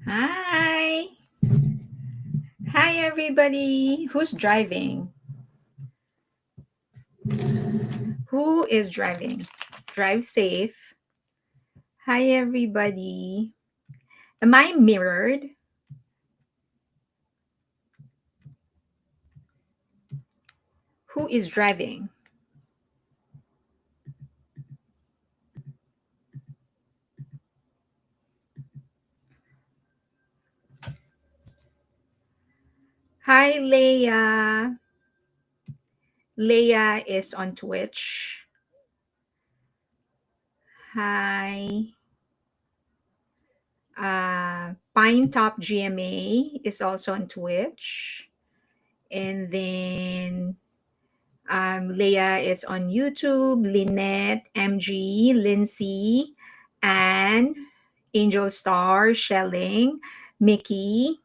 Hi. Hi, everybody. Who's driving? Who is driving? Drive safe. Hi, everybody. Am I mirrored? Who is driving? Hi, Leia. Leia is on Twitch. Hi. Pine Top GMA is also on Twitch. And then Leah is on YouTube, Lynette, MG, Lindsay, Anne, Angel Star, Shelling, Mickey,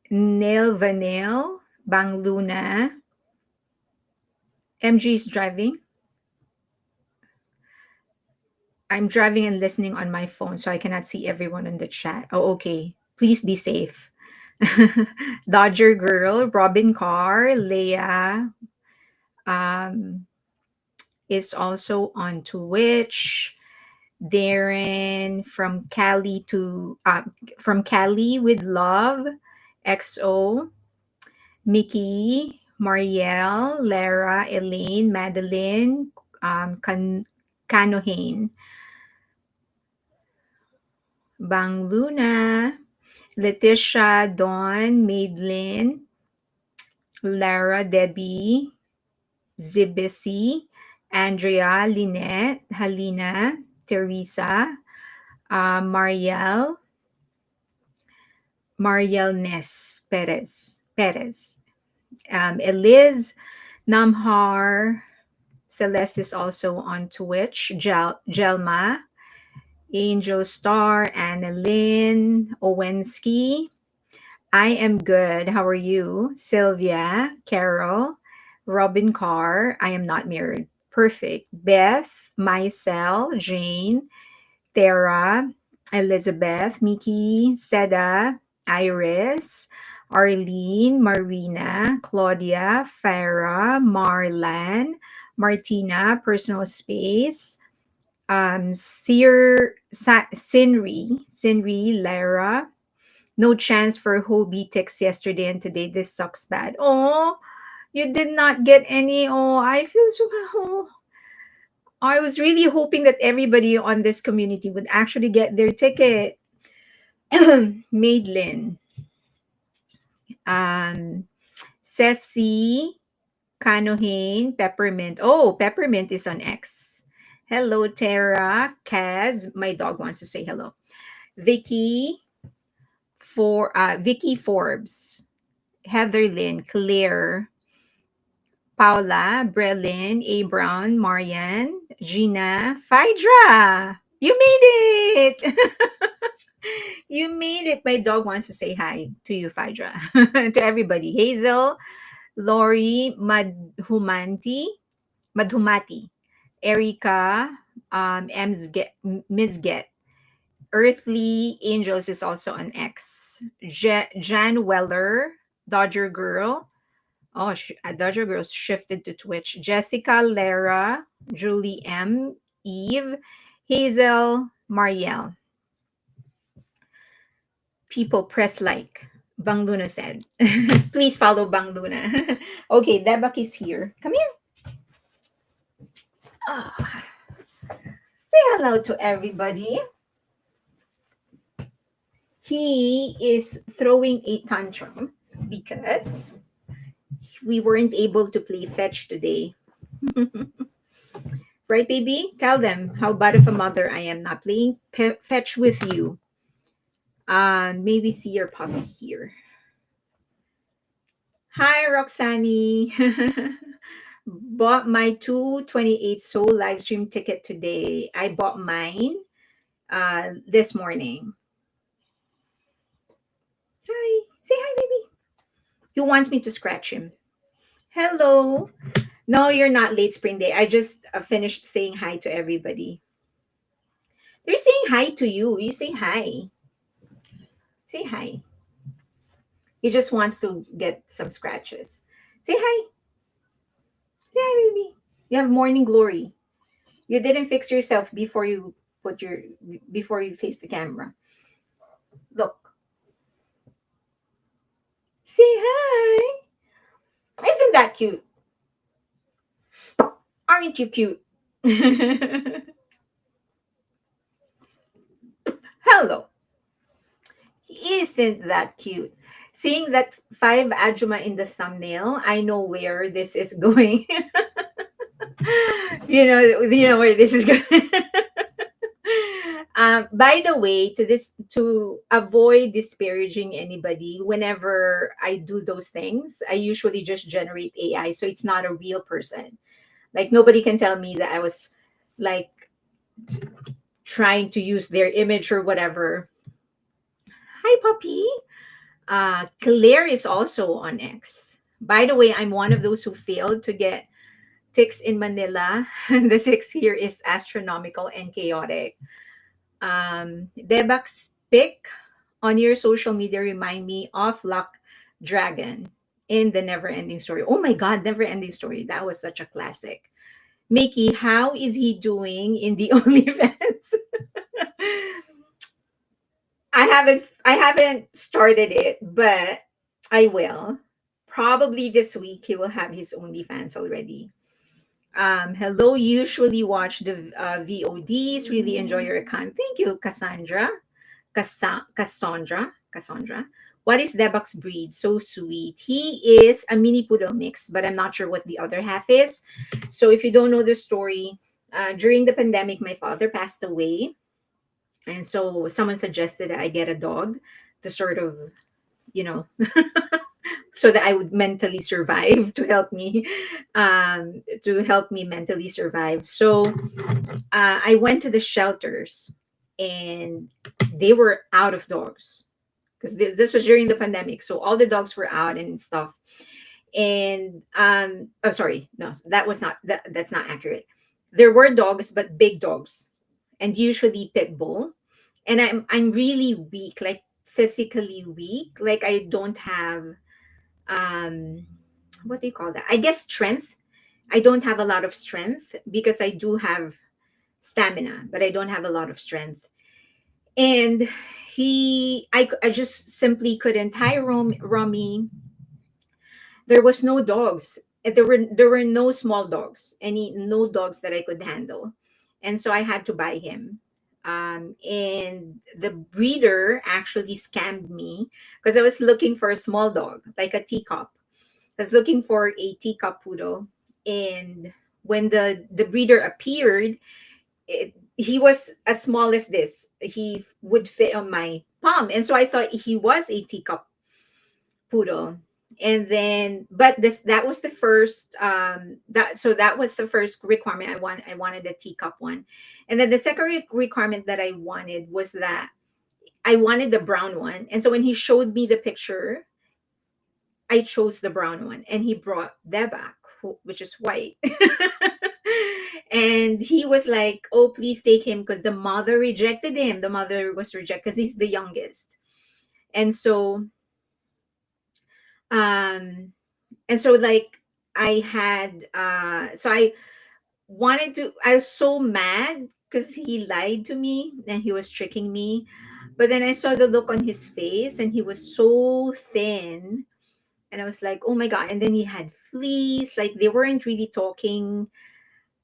Neil Vanille, Bang Luna. MG is driving. I'm driving and listening on my phone, so I cannot see everyone in the chat. Oh, okay. Please be safe. Dodger Girl, Robin Carr, Leah, um, is also on Twitch. Darren from Cali with love, XO, Mickey, Marielle, Lara, Elaine, Madeline, Kanohane, Bang Luna, Letitia, Dawn, Madeline, Lara, Debbie, Zibisi, Andrea, Lynette, Halina, Teresa, Mariel Ness Perez. Eliz Namhar Celeste is also on Twitch. Jelma, Angel Star, Annalyn Owensky. I am good. How are you? Sylvia, Carol, Robin Carr. I am not mirrored. Perfect. Beth, Mycel, Jane, Tara, Elizabeth, Mickey, Seda, Iris, Arlene, Marina, Claudia, Farah, Marlan, Martina, Personal Space, Sinri, Lara. No chance for Hobie ticks yesterday and today. This sucks bad. Oh, you did not get any. Oh, I feel so. Oh, I was really hoping that everybody on this community would actually get their ticket. Madeline, um, Ceci, Kanohane, Peppermint. Oh, Peppermint is on X. Hello, Tara, Kaz. My dog wants to say hello. Vicky Forbes, Heather Lynn, Claire, Paula, Brelin, A. Brown, Marian, Gina, Phaedra. You made it! You made it. My dog wants to say hi to you, Phaedra. To everybody. Hazel, Lori, Madhumati, Erica, Ms. Get. Earthly Angels is also an X. Jan Weller, Dodger Girl. Oh, Dodger Girl shifted to Twitch. Jessica, Lara, Julie M, Eve, Hazel, Marielle. People press like. Bang Luna said. Please follow Bang Luna. Okay, Daebak is here. Come here. Ah, say hello to everybody. He is throwing a tantrum because we weren't able to play fetch today. Right, baby? Tell them how bad of a mother I am not playing fetch with you. Maybe see your puppy here. Hi, Roxani. Bought my 228 Soul live stream ticket today. I bought mine this morning. Hi. Say hi, baby. He wants me to scratch him. Hello. No, you're not late spring day. I just finished saying hi to everybody. They're saying hi to you. You say hi. Say hi. He just wants to get some scratches. Say hi. Say hi, baby. You have morning glory. You didn't fix yourself put your before you face the camera. Look. Say hi. Isn't that cute? Aren't you cute? Hello. Isn't that cute? Seeing that five Ajuma in the thumbnail, I know where this is going. You know where this is going. By the way, to avoid disparaging anybody, whenever I do those things, I usually just generate AI, so it's not a real person. Like nobody can tell me that I was like trying to use their image or whatever. Hi, puppy. Claire is also on X. By the way, I'm one of those who failed to get ticks in Manila. The ticks here is astronomical and chaotic. Daebak's pic on your social media remind me of Luck Dragon in the Never Ending Story. Oh my God, Never Ending Story. That was such a classic. Mickey, how is he doing in the OnlyFans? I haven't started it, but I will. Probably this week he will have his OnlyFans already. Hello, usually watch the VODs. Really enjoy your account. Thank you, Cassandra. Cassandra. What is Debak's breed? So sweet. He is a mini poodle mix, but I'm not sure what the other half is. So if you don't know the story, during the pandemic, my father passed away, and so someone suggested that I get a dog to sort of, you know, so that I would mentally survive to help me mentally survive. So I went to the shelters, and they were out of dogs because this was during the pandemic. So all the dogs were out and stuff. And oh, sorry, no, that's not accurate. There were dogs, but big dogs, and usually pit bull. And I'm really weak, like physically weak. Like I don't have um what do you call that? I guess strength. I don't have a lot of strength because I do have stamina, but I don't have a lot of strength. And I just simply couldn't. Hi, Romy. There was no dogs. There were no small dogs, any no dogs that I could handle, and so I had to buy him. And the breeder actually scammed me because I was looking for a small dog, like a teacup. I was looking for a teacup poodle, and when the breeder appeared, he was as small as this. He would fit on my palm, and so I thought he was a teacup poodle. And then, but this that was the first that was the first requirement. I wanted a teacup one, and then the second requirement that I wanted was that I wanted the brown one. And so when he showed me the picture, I chose the brown one, and he brought Daebak, which is white. And he was like, "Oh, please take him," because the mother rejected him. The mother was rejected because he's the youngest. And so, um, and so like I wanted to. I was so mad because he lied to me and he was tricking me. But then I saw the look on his face, and he was so thin, and I was like, oh my god. And then he had fleas, like they weren't really talking.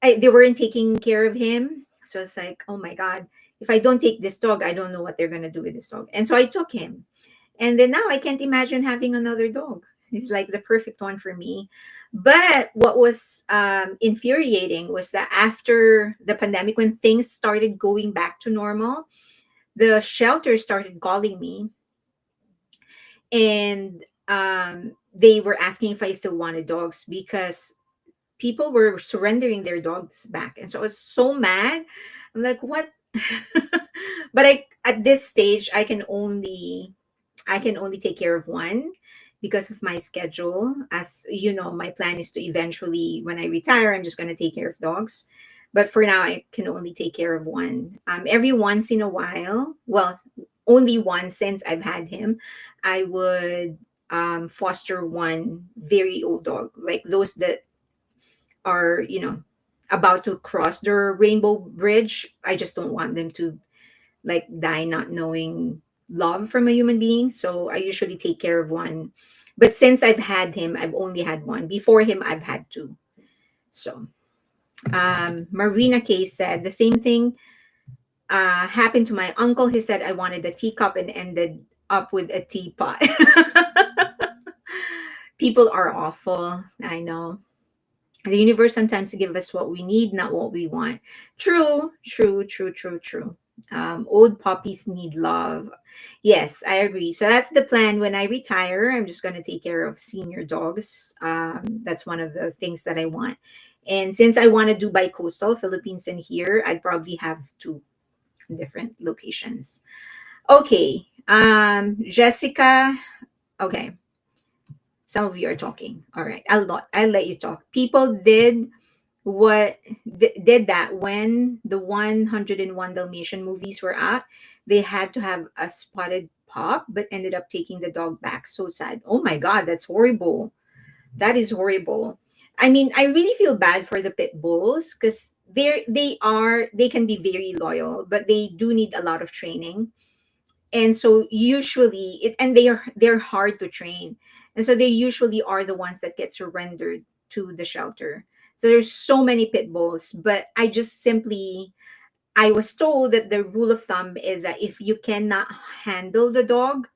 They weren't taking care of him. So it's like, oh my god, if I don't take this dog, I don't know what they're gonna do with this dog. And so I took him, and then now I can't imagine having another dog. He's like the perfect one for me. But what was infuriating was that after the pandemic, when things started going back to normal, the shelter started calling me, and they were asking if I still wanted dogs because people were surrendering their dogs back. And so I was so mad. I'm like, what? But I at this stage I can only take care of one because of my schedule. As you know, my plan is to eventually, when I retire, I'm just going to take care of dogs. But for now, I can only take care of one. Every once in a while, well, only once since I've had him, I would foster one very old dog, like those that are, about to cross the rainbow bridge. I just don't want them to like die not knowing love from a human being. So I usually take care of one. But since I've had him, I've only had one. Before him, I've had two. So Marina K said the same thing happened to my uncle. He said I wanted a teacup and ended up with a teapot. People are awful. I know. The universe sometimes gives us what we need, not what we want. True, true, true, true, true. Old puppies need love. Yes, I agree. So that's the plan. When I retire, I'm just going to take care of senior dogs. That's one of the things that I want. And since I want to do bi-coastal, Philippines and here, I'd probably have two different locations. Okay. Jessica. Okay. Some of you are talking. All right. I'll let you talk. People did that when the 101 Dalmatian movies were out. They had to have a spotted pup, but ended up taking the dog back. So sad. Oh my God, that's horrible. That is horrible. I mean, I really feel bad for the pit bulls because they can be very loyal, but they do need a lot of training. And so usually and they're hard to train, and so they usually are the ones that get surrendered to the shelter. So there's so many pit bulls, but I was told that the rule of thumb is that if you cannot handle the dog,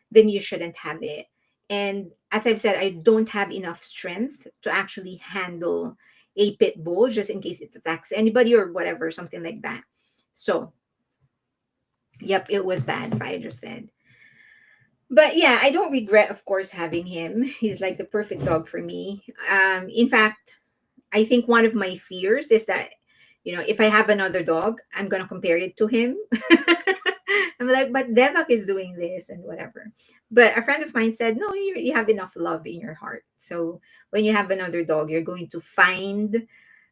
then you shouldn't have it. And as I've said, I don't have enough strength to actually handle a pit bull just in case it attacks anybody or whatever, something like that. So yep, it was bad, Pfizer said. But yeah, I don't regret, of course, having him. He's like the perfect dog for me. In fact, I think one of my fears is that, if I have another dog, I'm gonna compare it to him. I'm like, but Daebak is doing this and whatever. But a friend of mine said, no, you have enough love in your heart. So when you have another dog, you're going to find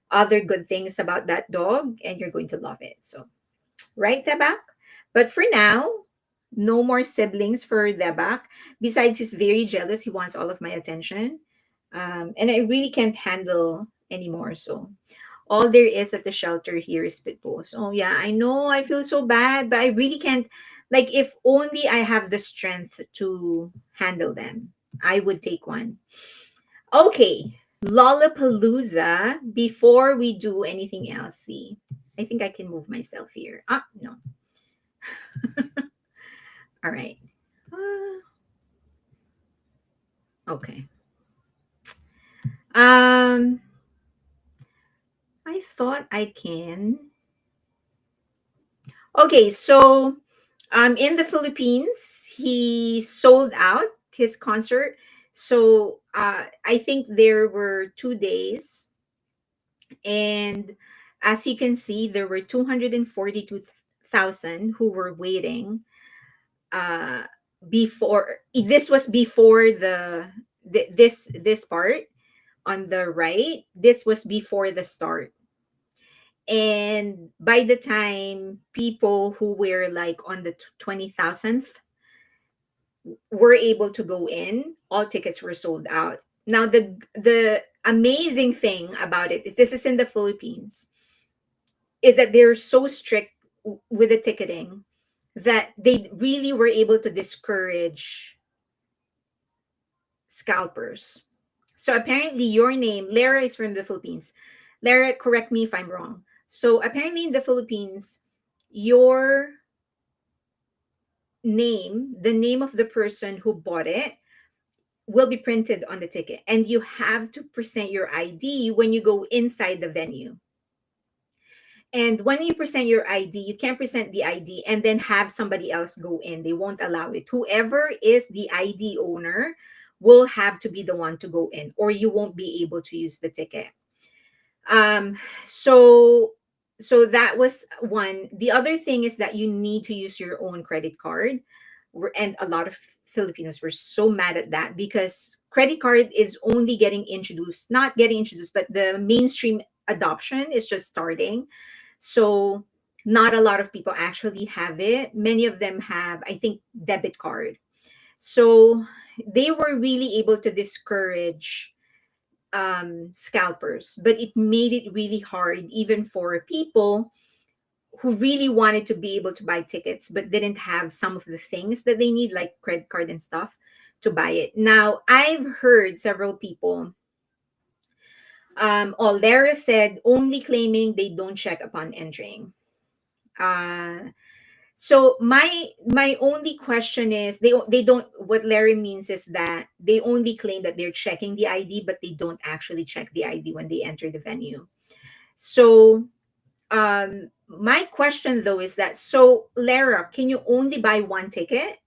other good things about that dog and you're going to love it. So right, Daebak? But for now, no more siblings for Daebak. Besides, he's very jealous. He wants all of my attention. And I really can't handle anymore. So all there is at the shelter here is pit bulls. Oh yeah, I know. I feel so bad, but I really can't. Like, if only I have the strength to handle them, I would take one. Okay, Lollapalooza. Before we do anything else, see, I think I can move myself here. Ah, no. All right. Uh, okay. Um, I thought I can. Okay, so in the Philippines, he sold out his concert. So I think there were 2 days, and as you can see, there were 242,000 who were waiting. Uh, before this was before this part on the right. This was before the start. And by the time people who were like on the 20,000th were able to go in, all tickets were sold out. Now the amazing thing about it is, this is in the Philippines, is that they're so strict with the ticketing that they really were able to discourage scalpers. So apparently your name, Lara is from the Philippines. Lara, correct me if I'm wrong. So apparently in the Philippines, your name, the name of the person who bought it, will be printed on the ticket. And you have to present your ID when you go inside the venue. And when you present your ID, you can't present the ID and then have somebody else go in. They won't allow it. Whoever is the ID owner will have to be the one to go in, or you won't be able to use the ticket. Um, so that was one. The other thing is that you need to use your own credit card. And a lot of Filipinos were so mad at that because credit card is only getting introduced, not getting introduced, but the mainstream adoption is just starting. So not a lot of people actually have it. Many of them have, I think, debit card. So they were really able to discourage scalpers, but it made it really hard even for people who really wanted to be able to buy tickets but didn't have some of the things that they need, like credit card and stuff, to buy it. Now, I've heard several people. Lara said only claiming they don't check upon entering. So my only question is, they don't, what Larry means is that they only claim that they're checking the ID, but they don't actually check the ID when they enter the venue. So my question though is that, so Lara, can you only buy one ticket?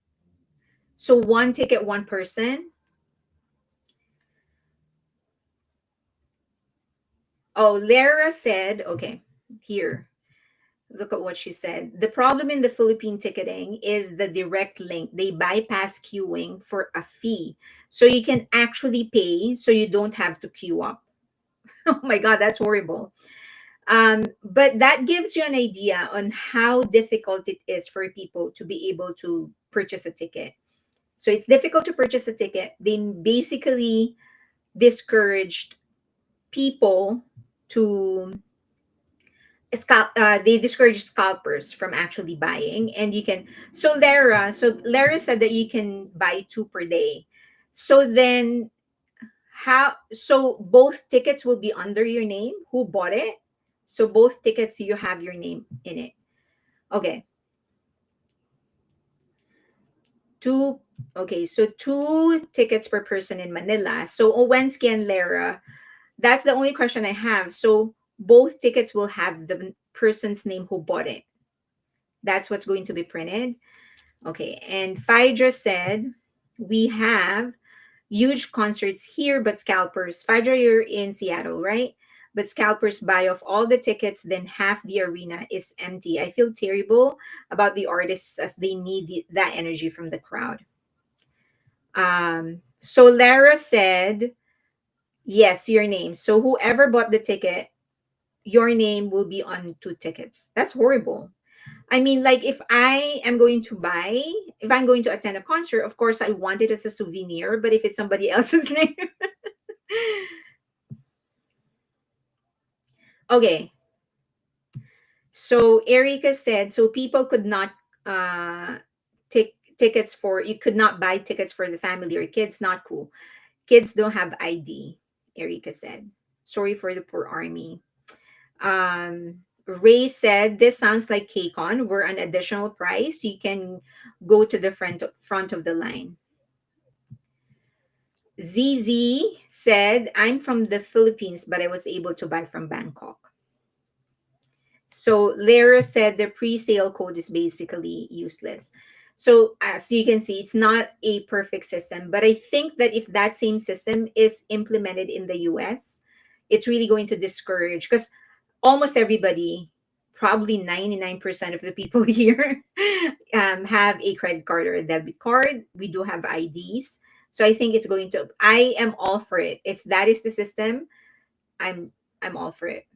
So one ticket, one person? Oh, Lara said, okay, here. Look at what she said. The problem in the Philippine ticketing is the direct link. They bypass queuing for a fee. So you can actually pay so you don't have to queue up. Oh my God, that's horrible. But that gives you an idea on how difficult it is for people to be able to purchase a ticket. So it's difficult to purchase a ticket. They basically discouraged people to they discourage scalpers from actually buying. And you can, so Lara said that you can buy two per day. So then, how, so both tickets will be under your name, who bought it? So both tickets, you have your name in it. Okay. Two. Okay, so two tickets per person in Manila. So Owensky and Lara, that's the only question I have. So both tickets will have the person's name who bought it. That's what's going to be printed. Okay. And Phaedra said, we have huge concerts here, but scalpers. Phaedra, you're in Seattle, right? But scalpers buy off all the tickets, then half the arena is empty. I feel terrible about the artists as they need that energy from the crowd. So Lara said, yes, your name. So whoever bought the ticket, your name will be on two tickets. That's horrible. I mean, like, if I'm going to attend a concert, of course I want it as a souvenir, but if it's somebody else's name. Okay. So Erica said, so people could not take tickets for, you could not buy tickets for the family or kids. Not cool. Kids don't have ID, Erica said. Sorry for the poor army. Ray said, this sounds like KCON, where an additional price you can go to the front of the line. ZZ said, I'm from the Philippines, but I was able to buy from Bangkok. So Lara said the pre-sale code is basically useless. So as you can see, it's not a perfect system, but I think that if that same system is implemented in the US, it's really going to discourage, because almost everybody, probably 99% of the people here, have a credit card or a debit card. We do have IDs. So I think it's going to, I am all for it. If that is the system, I'm I'm all for it.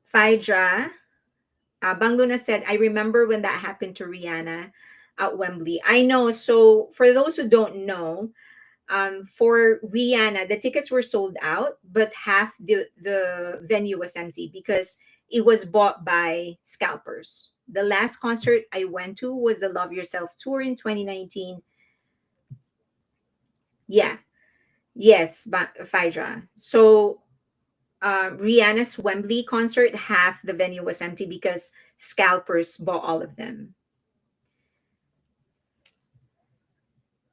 Phaedra, Bang Luna said, I remember when that happened to Rihanna at Wembley. I know. So for those who don't know, for Rihanna, the tickets were sold out, but half the venue was empty because it was bought by scalpers. The last concert I went to was the Love Yourself tour in 2019. Yeah, yes, Phaedra. So Rihanna's Wembley concert, half the venue was empty because scalpers bought all of them.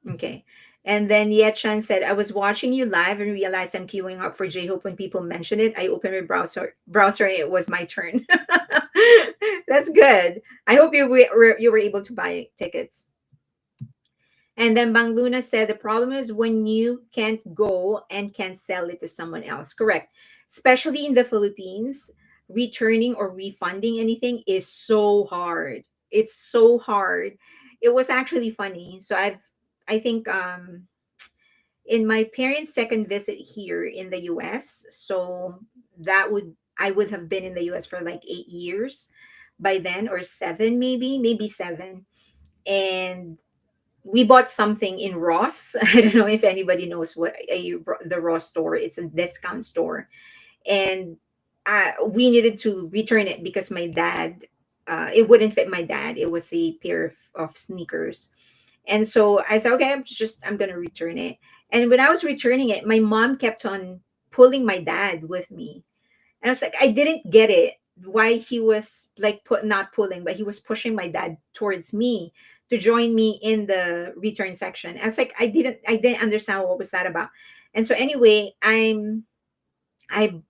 Okay. And then Yechan said, I was watching you live and realized I'm queuing up for J-Hope when people mentioned it. I opened my browser and it was my turn. That's good. I hope you were able to buy tickets. And then Bang Luna said, the problem is when you can't go and can sell it to someone else. Correct. Especially in the Philippines, returning or refunding anything is so hard. It's so hard. It was actually funny. So I think in my parents' second visit here in the US. So that would I would have been in the US for like 8 years by then, or seven, maybe seven. And we bought something in Ross. I don't know if anybody knows what the Ross store. It's a discount store, and we needed to return it because my dad, it wouldn't fit my dad. It was a pair of sneakers, and so I said, okay, I'm gonna return it. And when I was returning it, my mom kept on pulling my dad with me, and I was like, I didn't get it. Why he was like not pulling, but he was pushing my dad towards me to join me in the return section. I was like, I didn't understand what was that about. And so anyway, I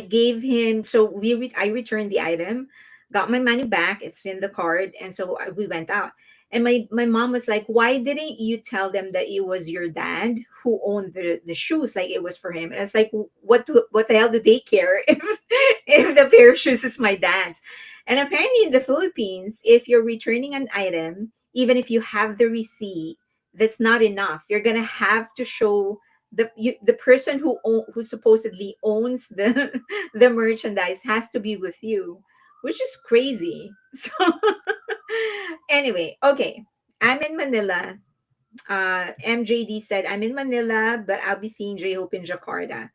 gave him, so I returned the item, got my money back. It's in the card, and so we went out. And my mom was like, "Why didn't you tell them that it was your dad who owned the shoes? Like it was for him?" And I was like, What the hell do they care if the pair of shoes is my dad's?" And apparently, in the Philippines, if you're returning an item, even if you have the receipt, that's not enough. You're gonna have to show the person who supposedly owns the the merchandise has to be with you, which is crazy. So anyway, okay, I'm in Manila. MJD said, I'm in Manila, but I'll be seeing J-Hope in Jakarta.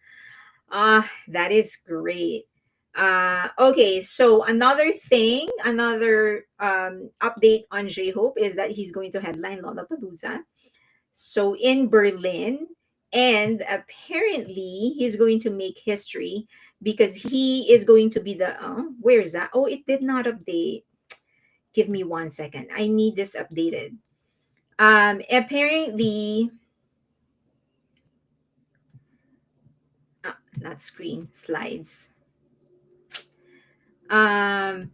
That is great. Okay, so another update on J-Hope is that he's going to headline Lollapalooza, so in Berlin. And apparently, he's going to make history because he is going to be the. Where is that? Oh, it did not update. Give me 1 second. I need this updated. Apparently, not screen, slides. Um,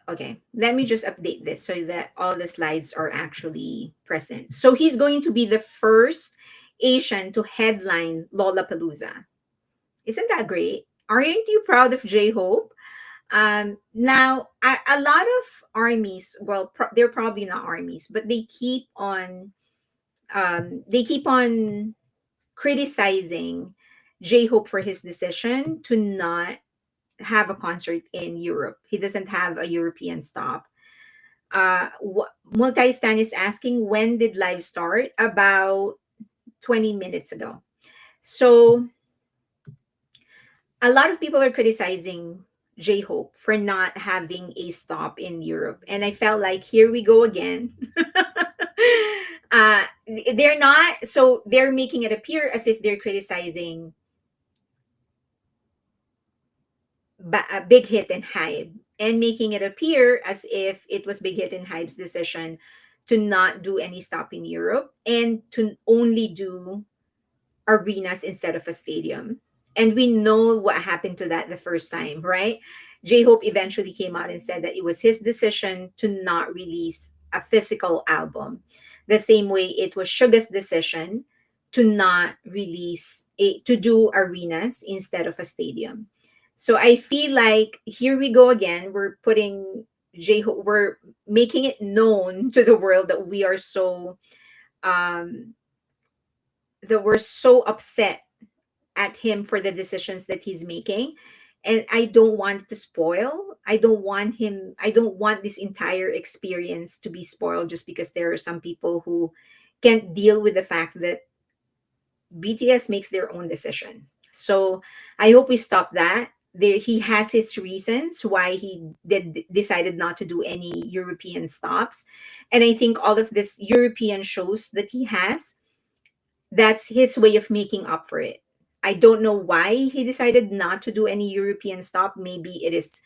okay, let me just update this so that all the slides are actually present. So he's going to be the first Asian to headline Lollapalooza. Isn't that great? Aren't you proud of J Hope? Now, a lot of armies, well, they're probably not armies, but they keep on criticizing J Hope for his decision to not have a concert in Europe. He doesn't have a European stop. Multi-Stan is asking, when did live start? About 20 minutes ago. So a lot of people are criticizing J Hope for not having a stop in Europe. And I felt like, here we go again. uh, they're not, so they're making it appear as if they're criticizing Big Hit and Hybe, and making it appear as if it was Big Hit and Hybe's decision to not do any stop in Europe and to only do arenas instead of a stadium. And we know what happened to that the first time, right? J Hope eventually came out and said that it was his decision to not release a physical album. The same way it was Suga's decision to not to do arenas instead of a stadium. So I feel like, here we go again. We're putting J Hope, we're making it known to the world um that we're so upset at him for the decisions that he's making. And I don't want to spoil. I don't want this entire experience to be spoiled just because there are some people who can't deal with the fact that BTS makes their own decision. So I hope we stop that. There, he has his reasons why he decided not to do any European stops, and I think all of this European shows that he has, that's his way of making up for it. I don't know why he decided not to do any European stop. Maybe it is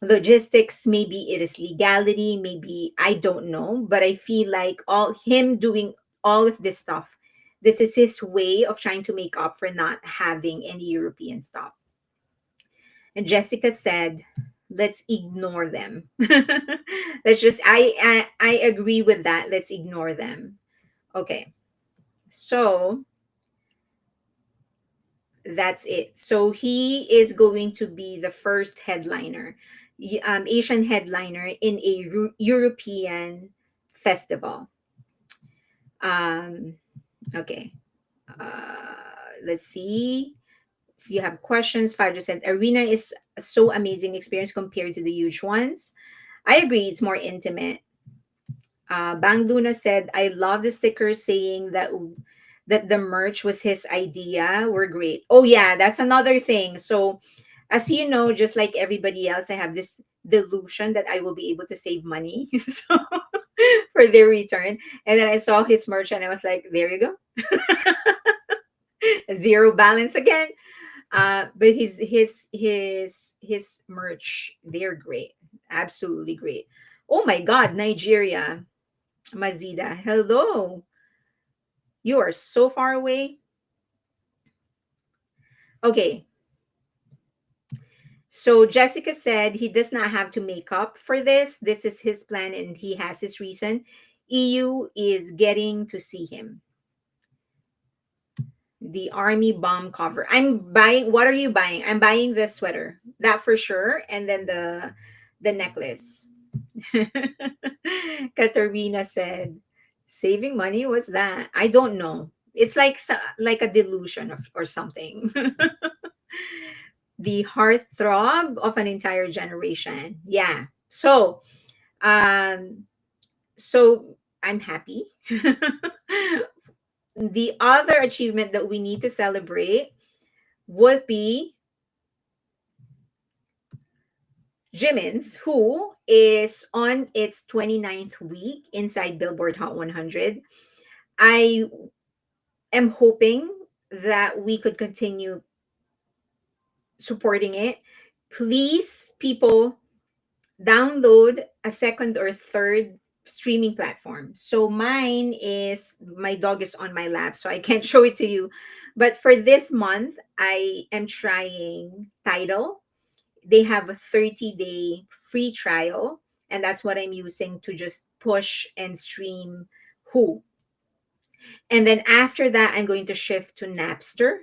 logistics, maybe it is legality, maybe I don't know. But I feel like all him doing all of this stuff, this is his way of trying to make up for not having any European stop. And Jessica said, let's ignore them. Let's just I agree with that. Let's ignore them. Okay. So That's it. So he is going to be the first headliner, Asian headliner in a European festival. Um, okay. Let's see. If you have questions, 5% arena is a so amazing experience compared to the huge ones. I agree, it's more intimate. Bang Luna said, "I love the stickers saying that the merch was his idea. We're great." Oh yeah, that's another thing. So, as you know, just like everybody else, I have this delusion that I will be able to save money so for their return. And then I saw his merch and I was like, "There you go, zero balance again." But his merch, they're great, absolutely great. Oh my God, Nigeria. Mazida, hello. You are so far away. Okay. So Jessica said he does not have to make up for this. This is his plan and he has his reason. EU is getting to see him. The army bomb cover. I'm buying. What are you buying? I'm buying the sweater. That for sure. And then the necklace. Katarina said, "Saving money, what's that? I don't know. It's like like a delusion of or something." The heartthrob of an entire generation. Yeah. Um, so I'm happy. The other achievement that we need to celebrate would be Jimin's, who is on its 29th week inside Billboard Hot 100. I am hoping that we could continue supporting it. Please, people, download a second or third streaming platform. So mine is my dog is on my lap, so I can't show it to you. But for this month, I am trying Tidal. They have a 30-day free trial, and that's what I'm using to just push and stream Who. And then after that, I'm going to shift to Napster.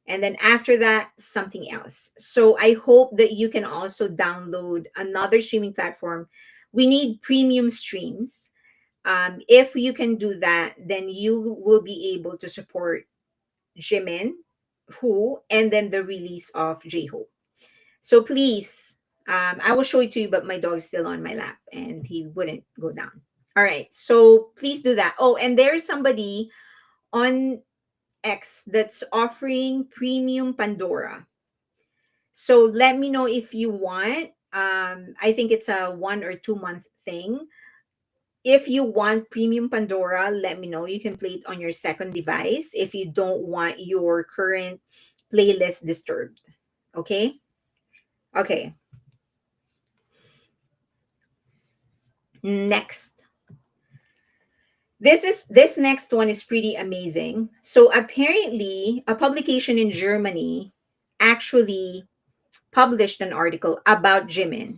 And then after that, something else. So I hope that you can also download another streaming platform. We need premium streams. If you can do that, then you will be able to support Jimin, Who, and then the release of J-Hope. So please, I will show it to you, but my dog is still on my lap and he wouldn't go down. All right. So please do that. Oh, and there's somebody on X that's offering premium Pandora. So let me know if you want. I think it's a 1 or 2 month thing. If you want premium Pandora, let me know. You can play it on your second device if you don't want your current playlist disturbed. Okay? Okay. Next. This next one is pretty amazing. So apparently, a publication in Germany actually published an article about Jimin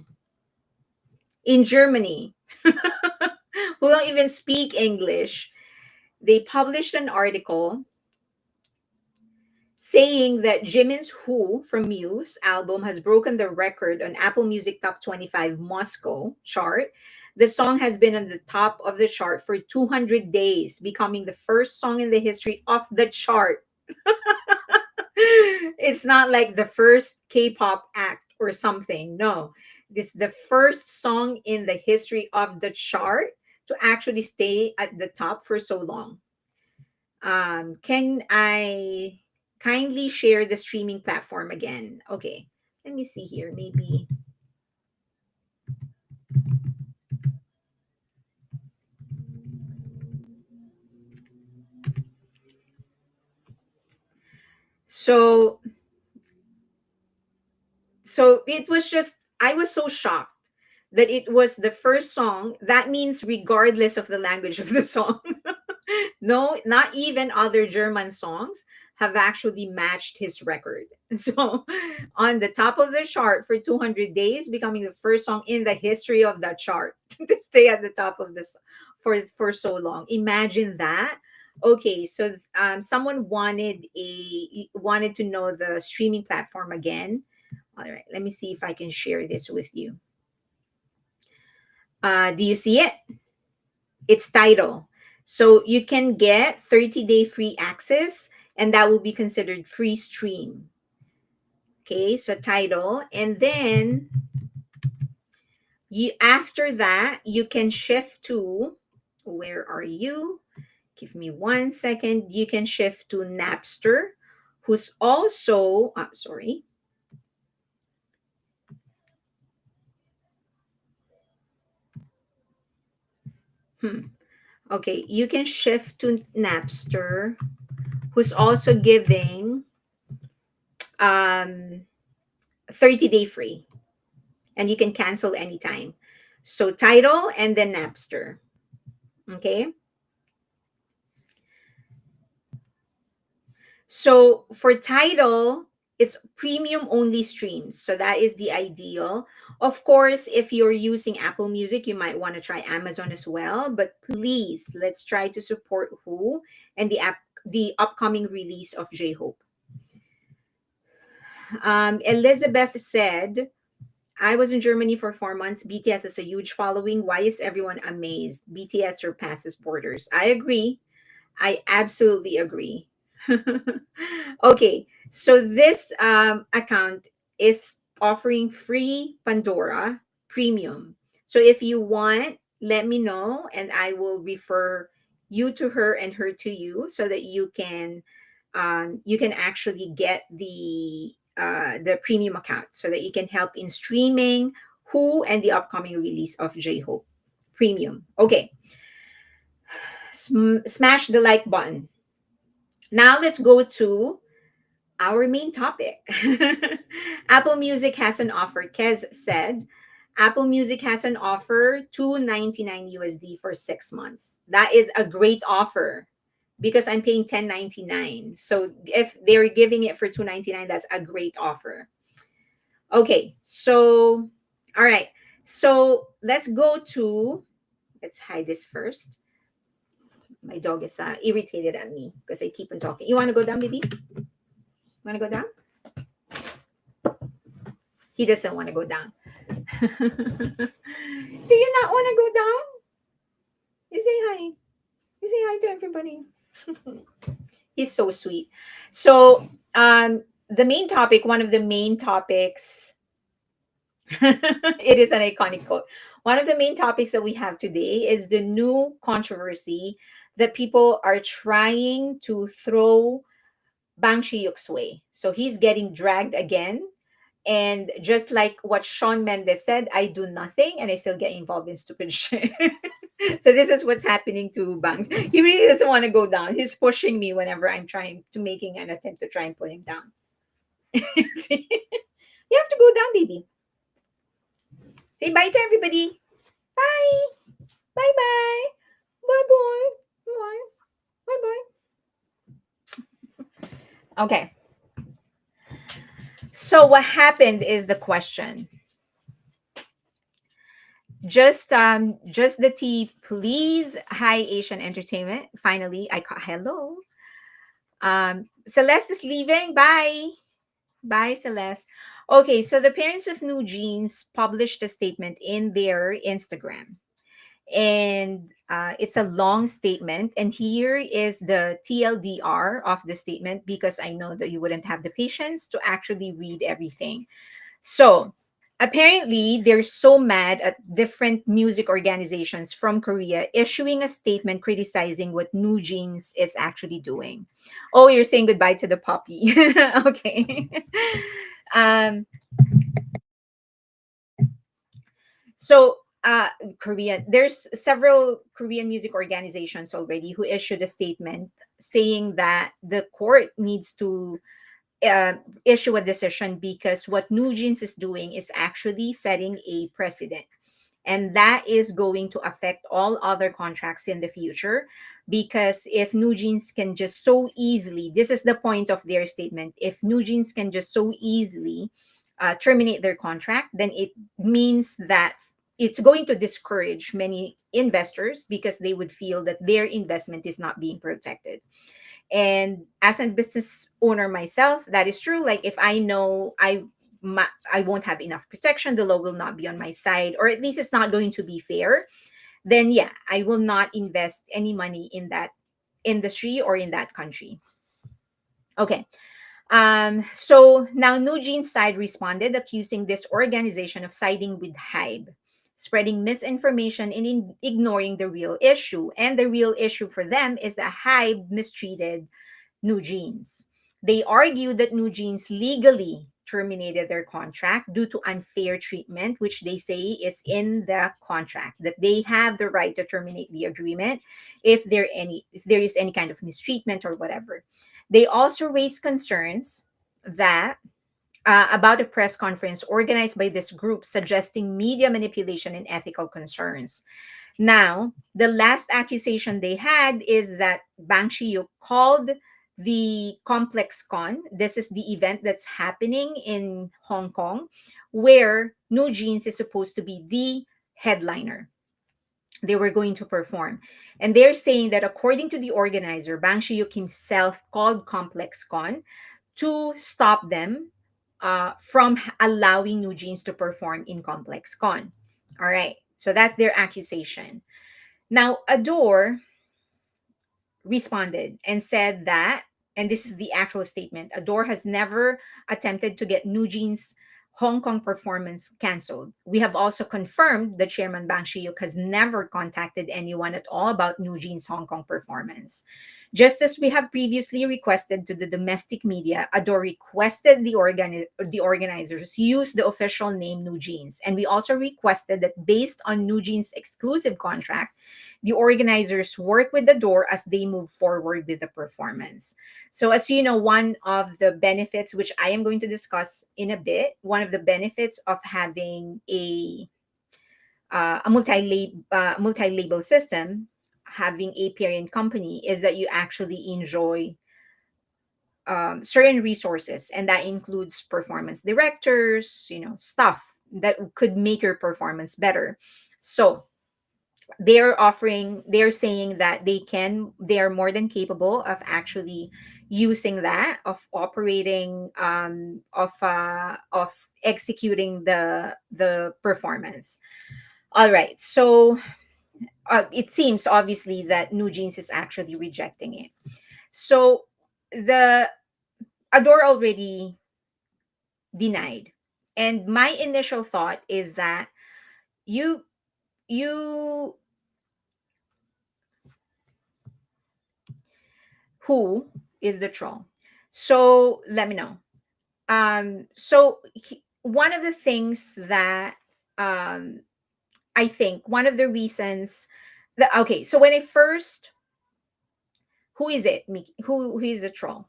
in Germany, who don't even speak English. They published an article saying that Jimin's Who from Muse album has broken the record on Apple Music Top 25 Moscow chart. The song has been on the top of the chart for 200 days, becoming the first song in the history of the chart. It's not like the first K-pop act or something. No, this is the first song in the history of the chart to actually stay at the top for so long. Can I kindly share the streaming platform again? Okay, let me see here. Maybe. So so it was just, I was so shocked that it was the first song. That means regardless of the language of the song. No, not even other German songs have actually matched his record. So on the top of the chart for 200 days, becoming the first song in the history of that chart to stay at the top of this for so long. Imagine that. Okay, so someone wanted to know the streaming platform again. All right, let me see if I can share this with you. Do you see it? It's Tidal. So you can get 30-day free access, and that will be considered free stream. Okay, so Tidal, and then you after that you can shift to, where are you? Give me 1 second. You can shift to Napster, who's also sorry. Hmm. Okay, you can shift to Napster, who's also giving um 30-day free, and you can cancel anytime. So Tidal and then Napster. Okay. So for Tidal, it's premium only streams. So that is the ideal. Of course, if you're using Apple Music, you might want to try Amazon as well. But please, let's try to support Who and the upcoming release of J-Hope. Elizabeth said, I was in Germany for 4 months. BTS has a huge following. Why is everyone amazed? BTS surpasses borders. I agree. I absolutely agree. Okay, so this account is offering free Pandora Premium. So if you want, let me know and I will refer you to her and her to you so that you can actually get the premium account so that you can help in streaming Who and the upcoming release of J Hope Premium. Okay, smash the like button. Now let's go to our main topic. Apple Music has an offer. Kez said Apple Music has an offer, 299 USD for 6 months. That is a great offer because I'm paying 1099. So if they're giving it for 299, that's a great offer. Okay, so all right. So let's hide this first. My dog is irritated at me because I keep on talking. You want to go down, baby? Want to go down? He doesn't want to go down. Do you not want to go down? You say hi. You say hi to everybody. He's so sweet. So, the main topic, one of the main topics, it is an iconic quote. One of the main topics that we have today is the new controversy that people are trying to throw Bang Si Hyuk's way. So he's getting dragged again. And just like what Sean Mendes said, I do nothing and I still get involved in stupid shit. So this is what's happening to Bang. He really doesn't want to go down. He's pushing me whenever I'm trying to making an attempt to try and put him down. See? You have to go down, baby. Say bye to everybody. Bye. Bye bye. Bye bye. Bye. Bye bye. Okay. So what happened is the question. Just the tea, please. Hi, Asian Entertainment. Finally, I caught hello. Celeste is leaving. Bye. Bye, Celeste. Okay, so the parents of New Jeans published a statement in their Instagram. And it's a long statement. And here is the TLDR of the statement because I know that you wouldn't have the patience to actually read everything. So apparently, they're so mad at different music organizations from Korea issuing a statement criticizing what New Jeans is actually doing. Oh, you're saying goodbye to the puppy. Okay. um, so Korean, there's several Korean music organizations already who issued a statement saying that the court needs to uh, issue a decision because what New Jeans is doing is actually setting a precedent. And that is going to affect all other contracts in the future. Because if New Jeans can just so easily, this is the point of their statement, if New Jeans can just so easily terminate their contract, then it means that it's going to discourage many investors because they would feel that their investment is not being protected. And as a business owner myself, that is true. Like if I know I won't have enough protection, the law will not be on my side, or at least it's not going to be fair, then yeah, I will not invest any money in that industry or in that country. Okay. So now Nugent's side responded, accusing this organization of siding with HYBE, spreading misinformation and ignoring the real issue. And the real issue for them is that HYBE mistreated New Jeans. They argued that New Jeans legally terminated their contract due to unfair treatment, which they say is in the contract, that they have the right to terminate the agreement if there is any kind of mistreatment or whatever. They also raised concerns that about a press conference organized by this group suggesting media manipulation and ethical concerns. Now, the last accusation they had is that Bang Si Hyuk called the Complex Con. This is the event that's happening in Hong Kong, where New Jeans is supposed to be the headliner. They were going to perform. And they're saying that according to the organizer, Bang Si Hyuk himself called Complex Con to stop them from allowing New Jeans to perform in Complex Con. All right. So that's their accusation. Now, Adore responded and said that, and this is the actual statement, Adore has never attempted to get Nugent's Hong Kong performance canceled. We have also confirmed that Chairman Bang Si-hyuk has never contacted anyone at all about Nugent's Hong Kong performance. Just as we have previously requested to the domestic media, Adore requested the organizers use the official name Nugent's. And we also requested that based on Nugent's exclusive contract, the organizers work with the door as they move forward with the performance. So, as you know, one of the benefits, which I am going to discuss in a bit, one of the benefits of having a multi-label system, having a parent company, is that you actually enjoy certain resources, and that includes performance directors, stuff that could make your performance better. So they're saying that they are more than capable of actually using that, of operating, of executing the performance. All right, so it seems obviously that New Jeans is actually rejecting it. So the Adore already denied, and my initial thought is that you you who is the troll? So let me know. One of the things that I think one of the reasons that, okay, so when I first, who is it? Who is a troll?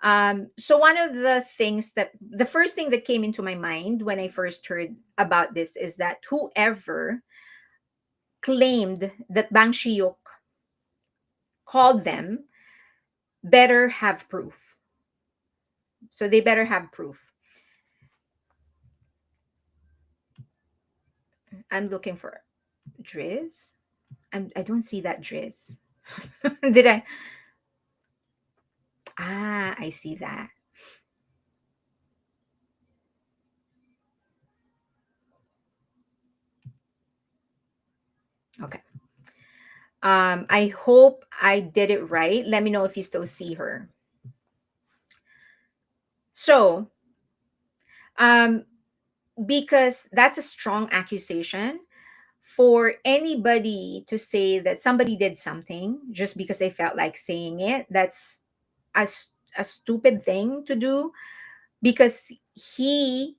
So one of the things that the first thing that came into my mind when I first heard about this is that whoever claimed that Bang Shiyok called them better have proof. So they better have proof. I'm looking for Driz. I don't see that Driz. Did I? Ah, I see that. Okay. I hope I did it right. Let me know if you still see her. So, um, because that's a strong accusation for anybody to say that somebody did something just because they felt like saying it. That's a stupid thing to do, because he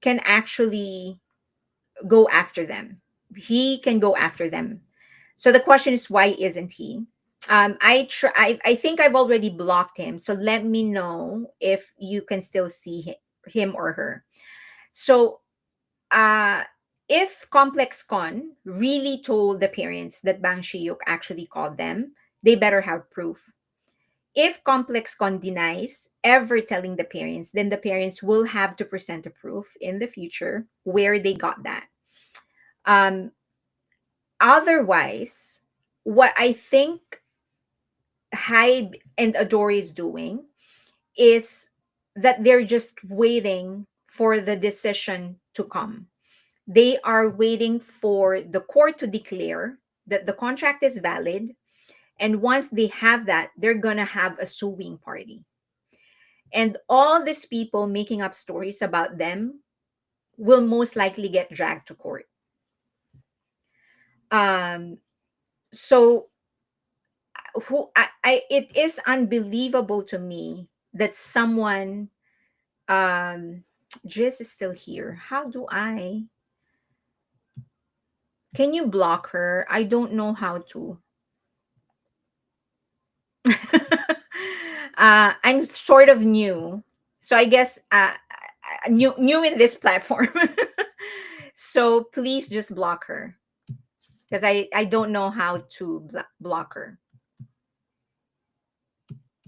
can actually go after them. He can go after them. So the question is, why isn't he? I think I've already blocked him. So let me know if you can still see him or her. So uh, if Complex Con really told the parents that Bang Shiyuk actually called them, they better have proof. If Complex Con denies ever telling the parents, then the parents will have to present a proof in the future where they got that. Um, Otherwise, what I think Hybe and Adore is doing is that they're just waiting for the decision to come. They are waiting for the court to declare that the contract is valid. And once they have that, they're going to have a suing party. And all these people making up stories about them will most likely get dragged to court. Um, so it is unbelievable to me that someone Jis is still here. How do I can you block her? I don't know how to. I'm sort of new, so I guess new in this platform. So please just block her because I don't know how to block her.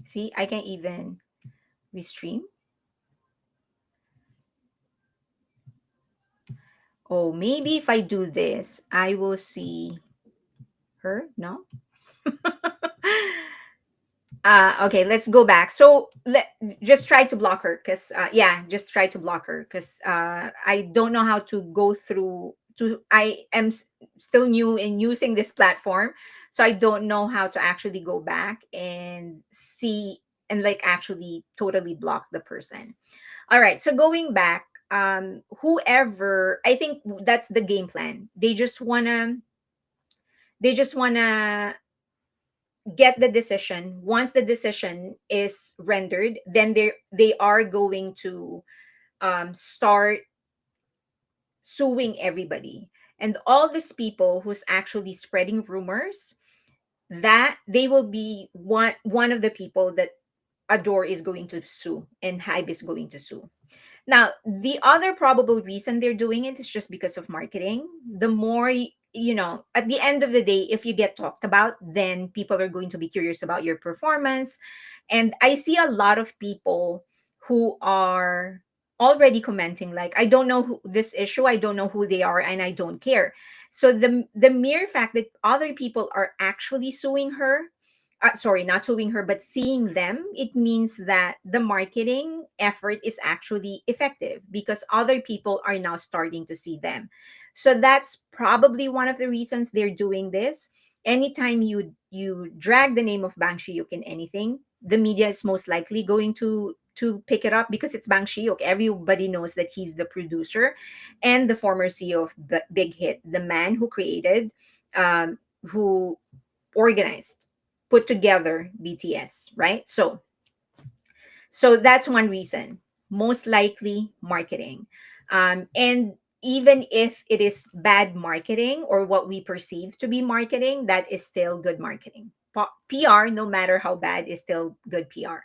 See, I can even restream. Oh, maybe if I do this, I will see her. No. Okay, let's go back. So just try to block her because yeah, just try to block her because I don't know how to go through to I am still new in using this platform, so I don't know how to actually go back and see and like actually totally block the person. All right, so going back, whoever, I think that's the game plan. They just wanna get the decision. Once the decision is rendered, then they are going to start suing everybody and all these people who's actually spreading rumors, that they will be one of the people that Adore is going to sue and Hybe is going to sue. Now, the other probable reason they're doing it is just because of marketing. The more, at the end of the day, if you get talked about, then people are going to be curious about your performance. And I see a lot of people who are already commenting, like, I don't know this issue, I don't know who they are, and I don't care. So the mere fact that other people are actually suing her, sorry, not suing her, but seeing them, it means that the marketing effort is actually effective because other people are now starting to see them. So that's probably one of the reasons they're doing this. Anytime you drag the name of Bang Si Hyuk in anything, the media is most likely going to pick it up because it's Bang Si Hyuk. Everybody knows that he's the producer and the former CEO of Big Hit, the man who created, who organized, put together BTS, right? So that's one reason. Most likely marketing. And even if it is bad marketing or what we perceive to be marketing, that is still good marketing. PR, no matter how bad, is still good PR.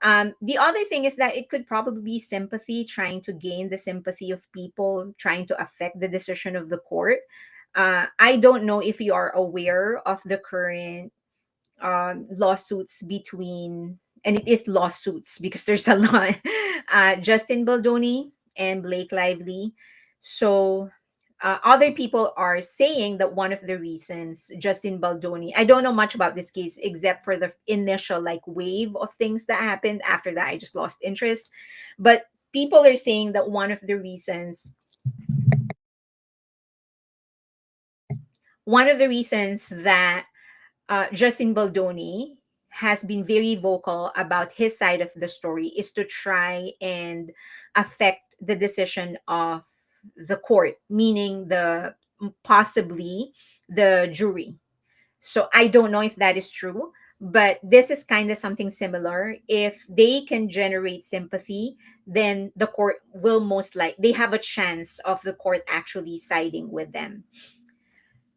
The other thing is that it could probably be sympathy, trying to gain the sympathy of people, trying to affect the decision of the court. I don't know if you are aware of the current lawsuits between, and it is lawsuits because there's a lot, Justin Baldoni and Blake Lively. So other people are saying that one of the reasons Justin Baldoni, I don't know much about this case except for the initial like wave of things that happened. After that, I just lost interest. But people are saying that one of the reasons that Justin Baldoni has been very vocal about his side of the story is to try and affect the decision of the court, meaning the possibly the jury. So I don't know if that is true, but this is kind of something similar. If they can generate sympathy, then the court will most like they have a chance of the court actually siding with them.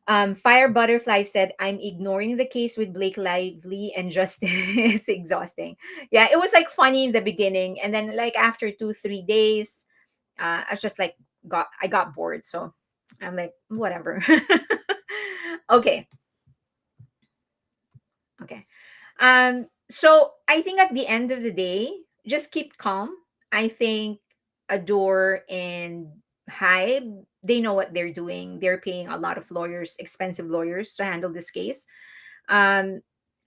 Fire Butterfly said, I'm ignoring the case with Blake Lively and Justin is exhausting. Yeah, it was like funny in the beginning. And then like after 2, 3 days, I was just like I got bored. So I'm like, whatever. Okay. Okay. So I think at the end of the day, just keep calm. I think Adore and HYBE, they know what they're doing. They're paying a lot of lawyers, expensive lawyers, to handle this case. Um,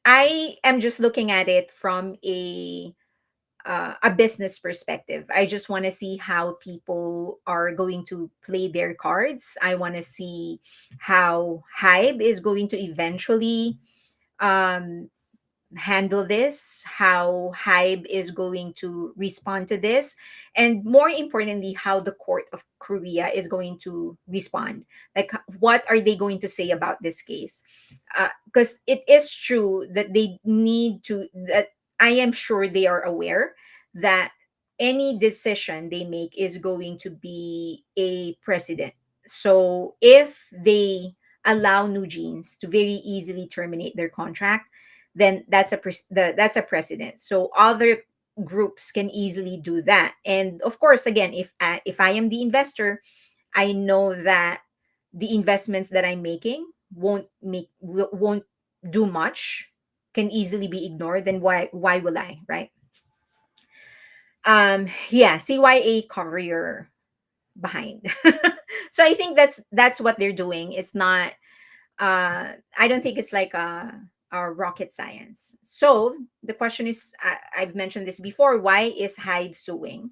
I am just looking at it from a business perspective. I just want to see how people are going to play their cards. I want to see how HYBE is going to eventually um, handle this, how HYBE is going to respond to this, and more importantly, how the court of Korea is going to respond. Like, what are they going to say about this case? Because it is true that they need to, that I am sure they are aware that any decision they make is going to be a precedent. So if they allow New Jeans to very easily terminate their contract, then that's a precedent. So other groups can easily do that. And of course, again, if I am the investor, I know that the investments that I'm making won't do much, can easily be ignored. Then why will I, right? Yeah, CYA, cover your behind. So I think that's what they're doing. It's not I don't think it's like a rocket science. So the question is, I've mentioned this before, why is Hyde suing?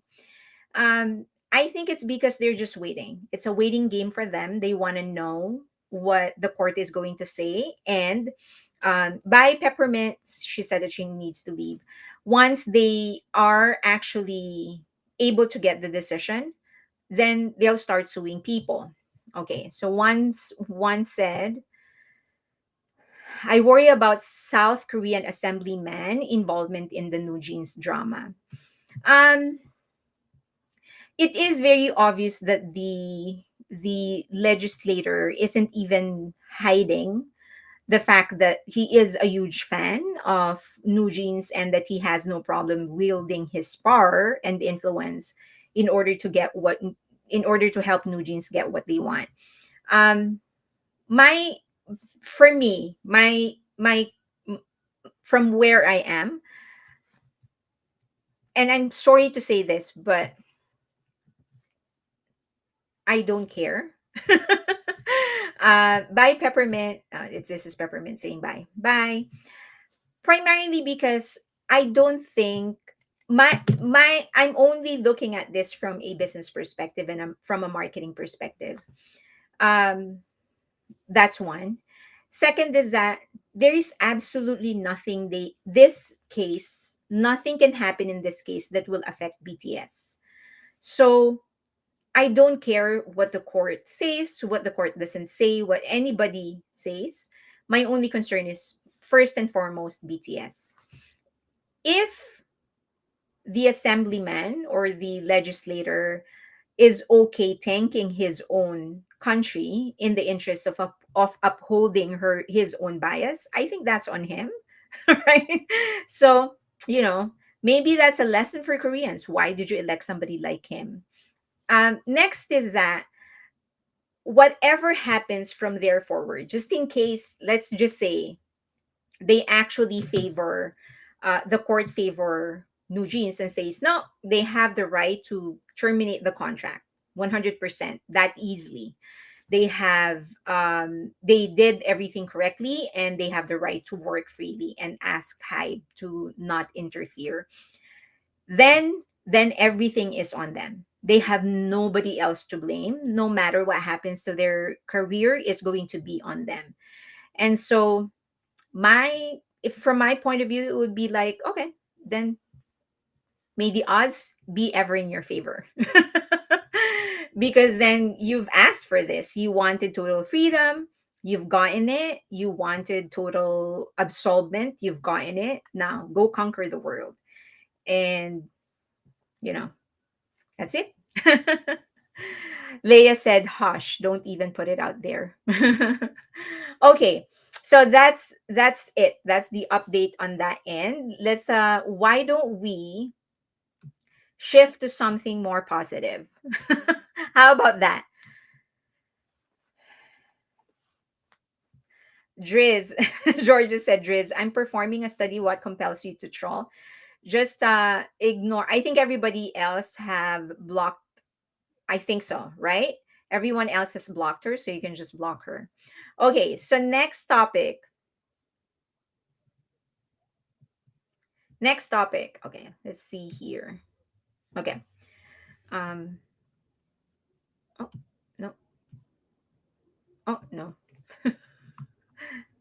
I think it's because they're just waiting. It's a waiting game for them. They want to know what the court is going to say. And by Peppermint, she said that she needs to leave. Once they are actually able to get the decision, then they'll start suing people. Okay, so once one said, I worry about South Korean assemblyman involvement in the New Jeans drama. Um, it is very obvious that the legislator isn't even hiding the fact that he is a huge fan of New Jeans and that he has no problem wielding his power and influence in order to get what in order to help New Jeans get what they want. Um, my for me, my from where I am, and I'm sorry to say this, but I don't care. Bye, Peppermint. It's This is Peppermint saying bye. Bye. Primarily because I don't think I'm only looking at this from a business perspective and from a marketing perspective. Um, that's one. Second is that there is absolutely nothing this case, nothing can happen in this case that will affect BTS. So I don't care what the court says, what the court doesn't say, what anybody says. My only concern is first and foremost BTS. If the assemblyman or the legislator is okay tanking his own country in the interest of upholding his own bias, I think that's on him. Right? So, you know, maybe that's a lesson for Koreans. Why did you elect somebody like him? Next is that whatever happens from there forward, just in case, let's just say they actually favor the court favor New Jeans and says no, they have the right to terminate the contract 100% that easily. They did everything correctly and they have the right to work freely and ask Hybe to not interfere. Then everything is on them. They have nobody else to blame. No matter what happens to their career is going to be on them. And so my if from my point of view, it would be like, okay, then may the odds be ever in your favor. Because then you've asked for this. You wanted total freedom, you've gotten it. You wanted total absolvement, you've gotten it. Now go conquer the world. And you know, that's it. Leia said, hush, don't even put it out there. Okay. So that's it. That's the update on that end. Let's why don't we shift to something more positive? How about that? Driz. Georgia said, Driz, I'm performing a study. What compels you to troll? Just ignore. I think everybody else have blocked I think so, right? Everyone else has blocked her, so you can just block her. Okay, so next topic. Next topic. Okay, let's see here. Okay. Um. Oh no. Oh no.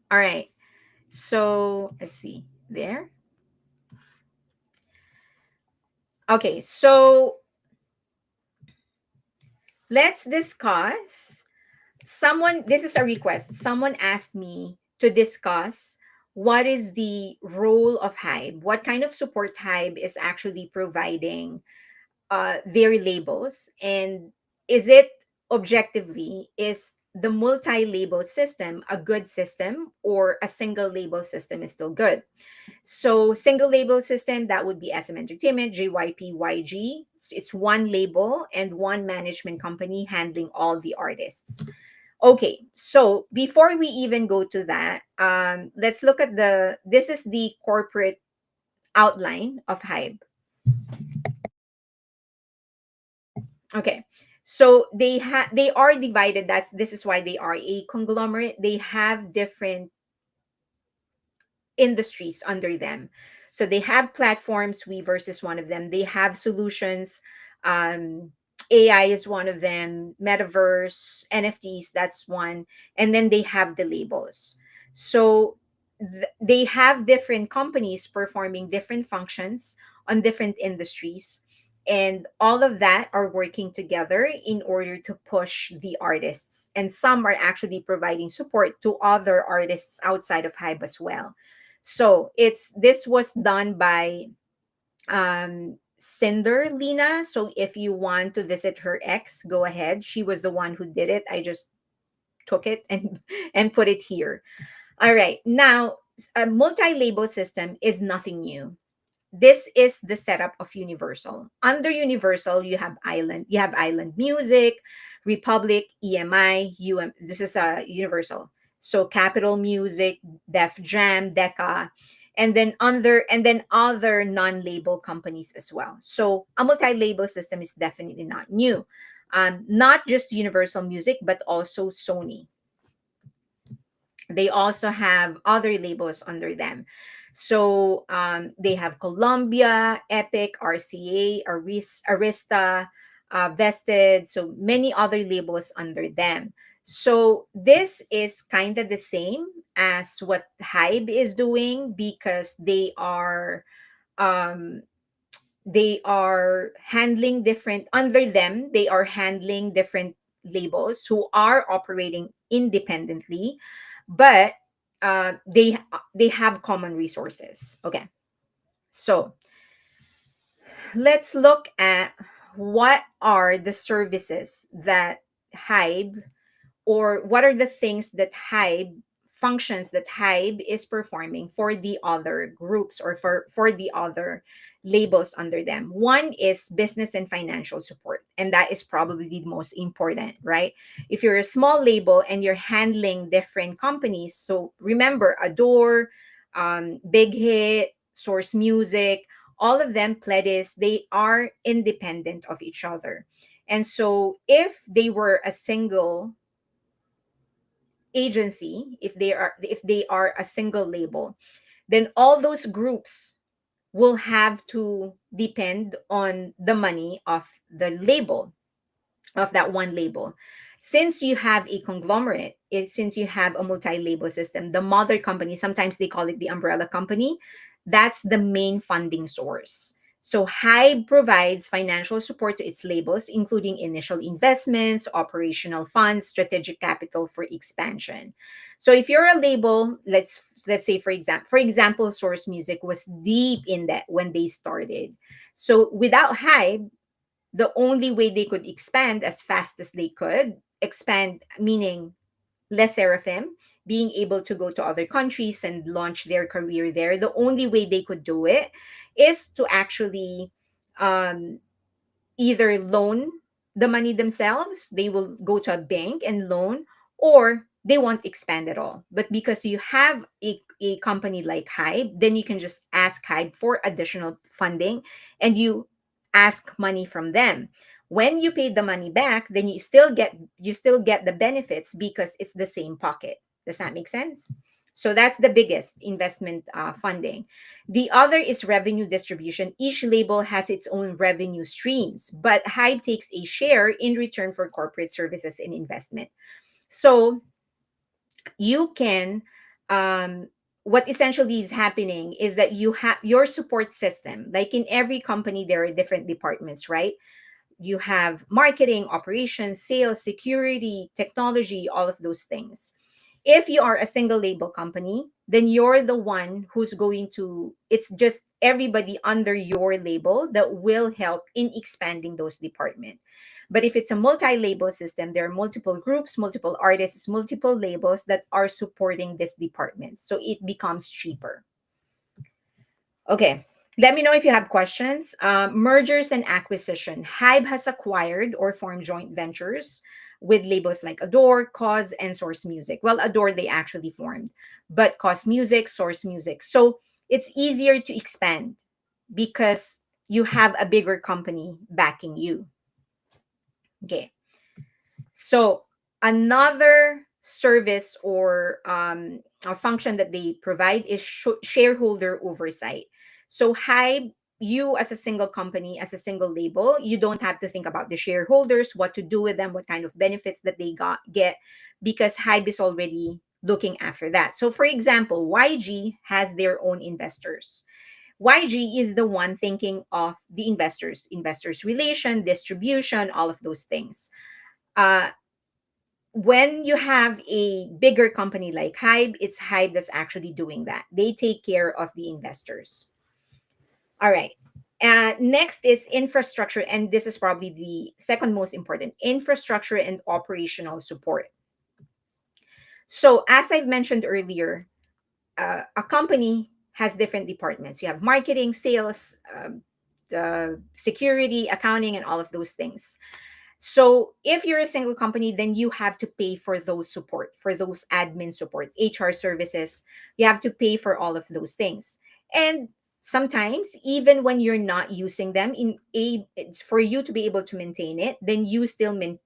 All right. So let's see. There. Okay. So let's discuss. Someone. This is a request. Someone asked me to discuss what is the role of Hybe. What kind of support Hybe is actually providing their labels, and is it objectively, is the multi-label system a good system, or a single label system is still good? So single label system, that would be SM Entertainment, JYP, YG. It's one label and one management company handling all the artists. Okay, so before we even go to that, let's look at the, this is the corporate outline of Hybe. Okay. So they are divided. This is why they are a conglomerate. They have different industries under them. So they have platforms. Weverse is one of them. They have solutions. Um, AI is one of them. Metaverse, NFTs, that's one. And then they have the labels. So they have different companies performing different functions on different industries. And all of that are working together in order to push the artists. And some are actually providing support to other artists outside of Hybe as well. So it's, this was done by Cinder Lena. So if you want to visit her ex, go ahead. She was the one who did it. I just took it and and put it here. All right. Now, a multi-label system is nothing new. This is the setup of Universal. Under Universal, you have Island Music, Republic, EMI, This is a Universal. So Capital Music, Def Jam, Decca, and then other non-label companies as well. So a multi-label system is definitely not new. Not just Universal Music, but also Sony. They also have other labels under them. So they have Columbia, Epic, RCA, Arista, Vested, so many other labels under them. So this is kind of the same as what Hybe is doing, because um, they are handling different, under them they are handling different labels who are operating independently, but they have common resources. Okay, so let's look at what are the services that Hybe, or what are the things that Hybe, functions that Hybe is performing for the other groups, or for the other labels under them. One is business and financial support, and that is probably the most important, right? If you're a small label and you're handling different companies, so remember Adore, Big Hit, Source Music, all of them, Pledis, they are independent of each other. And so if they were a single agency, if they are a single label, then all those groups will have to depend on the money of the label, of that one label. Since you have a conglomerate, since you have a multi-label system, the mother company, sometimes they call it the umbrella company, that's the main funding source. So Hybe provides financial support to its labels, including initial investments, operational funds, strategic capital for expansion. So if you're a label, let's say for example, Source Music was deep in that when they started. So without Hybe, the only way they could expand as fast as they could expand, meaning less seraphim, being able to go to other countries and launch their career there, the only way they could do it is to actually um, either loan the money themselves, they will go to a bank and loan, or they won't expand at all. But because you have a company like Hybe, then you can just ask Hybe for additional funding, and you ask money from them. When you pay the money back, then you still get the benefits because it's the same pocket. Does that make sense? So that's the biggest investment funding. The other is revenue distribution. Each label has its own revenue streams, but Hybe takes a share in return for corporate services and investment. So you can what essentially is happening is that you have your support system. Like in every company, there are different departments, right? You have marketing, operations, sales, security, technology, all of those things. If you are a single label company, then you're the one who's going to, it's just everybody under your label that will help in expanding those departments. But if it's a multi-label system, there are multiple groups, multiple artists, multiple labels that are supporting this department. So it becomes cheaper. Okay. Let me know if you have questions. Mergers and acquisition. Hybe has acquired or formed joint ventures with labels like Adore, Cause, and Source Music. Well, Adore they actually formed, but Cause Music, Source Music. So it's easier to expand because you have a bigger company backing you. Okay. So another service or a function that they provide is shareholder oversight. So Hybe, you as a single company, as a single label, you don't have to think about the shareholders, what to do with them, what kind of benefits that they get, because Hybe is already looking after that. So for example, YG has their own investors. YG is the one thinking of the investors relation, distribution, all of those things. Uh, when you have a bigger company like Hybe, it's Hybe that's actually doing that. They take care of the investors. All right. Next is infrastructure, and this is probably the second most important: infrastructure and operational support. So, as I've mentioned earlier, a company has different departments. You have marketing, sales, security, accounting, and all of those things. So if you're a single company, then you have to pay for those support, for those admin support, HR services. You have to pay for all of those things. And sometimes, even when you're not using them in a for you to be able to maintain it, then you still need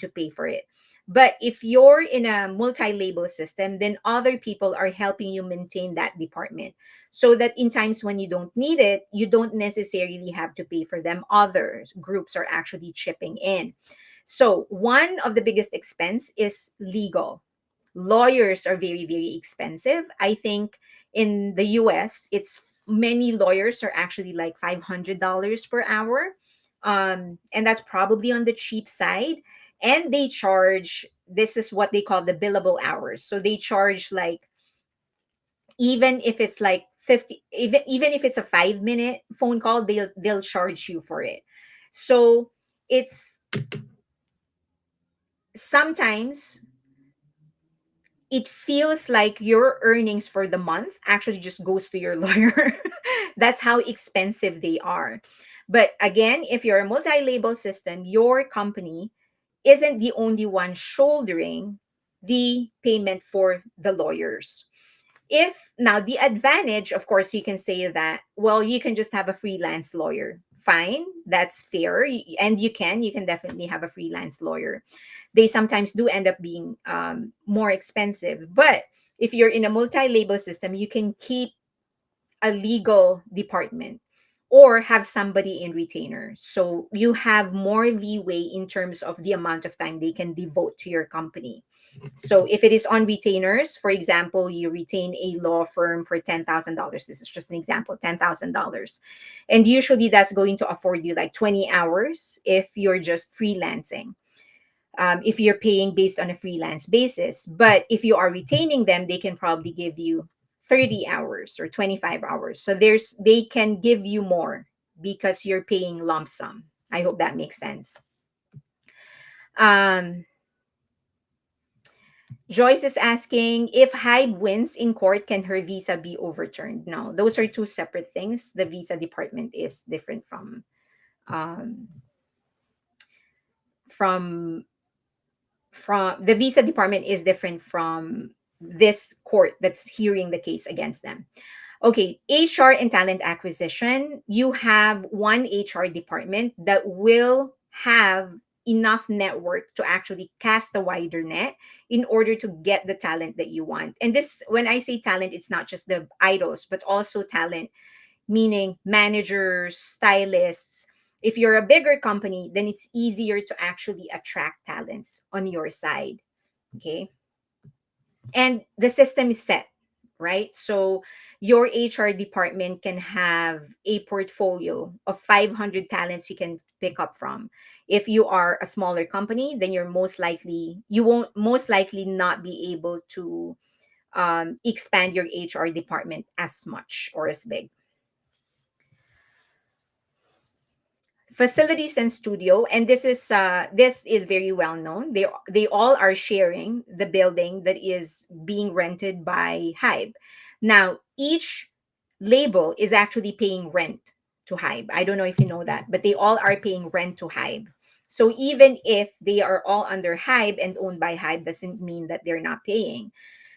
to pay for it. But if you're in a multi-label system, then other people are helping you maintain that department, so that in times when you don't need it, you don't necessarily have to pay for them. Other groups are actually chipping in. So one of the biggest expense is legal. Lawyers are very, very expensive. I think in the US, it's many lawyers are actually like $500 per hour. And that's probably on the cheap side. And they charge, this is what they call the billable hours. So they charge like, even if it's like 50, even if it's a 5-minute phone call, they'll charge you for it. So it's sometimes it feels like your earnings for the month actually just goes to your lawyer. That's how expensive they are. But again, if you're a multi-label system, your company isn't the only one shouldering the payment for the lawyers. If now the advantage, of course, you can say that, well, you can just have a freelance lawyer. Fine, that's fair. And you can definitely have a freelance lawyer. They sometimes do end up being more expensive. But if you're in a multi-label system, you can keep a legal department or have somebody in retainer. So you have more leeway in terms of the amount of time they can devote to your company. So if it is on retainers, for example, you retain a law firm for $10,000. This is just an example, $10,000. And usually that's going to afford you like 20 hours if you're just freelancing. If you're paying based on a freelance basis. But if you are retaining them, they can probably give you 30 hours or 25 hours. So they can give you more because you're paying lump sum. I hope that makes sense. Um, Joyce is asking, if Hybe wins in court, can her visa be overturned? No, those are two separate things. The visa department is different um, from from the visa department is different from this court that's hearing the case against them. Okay, HR and talent acquisition. You have one HR department that will have enough network to actually cast a wider net in order to get the talent that you want. And this, when I say talent, it's not just the idols, but also talent, meaning managers, stylists. If you're a bigger company, then it's easier to actually attract talents on your side. Okay. And the system is set, right? So your HR department can have a portfolio of 500 talents you can pick up from. If you are a smaller company, then you won't most likely not be able to expand your HR department as much or as big. Facilities and studio, and this is very well known. They all are sharing the building that is being rented by Hybe. Now each label is actually paying rent to Hybe. I don't know if you know that, but they all are paying rent to Hybe. So even if they are all under Hybe and owned by Hybe, doesn't mean that they're not paying.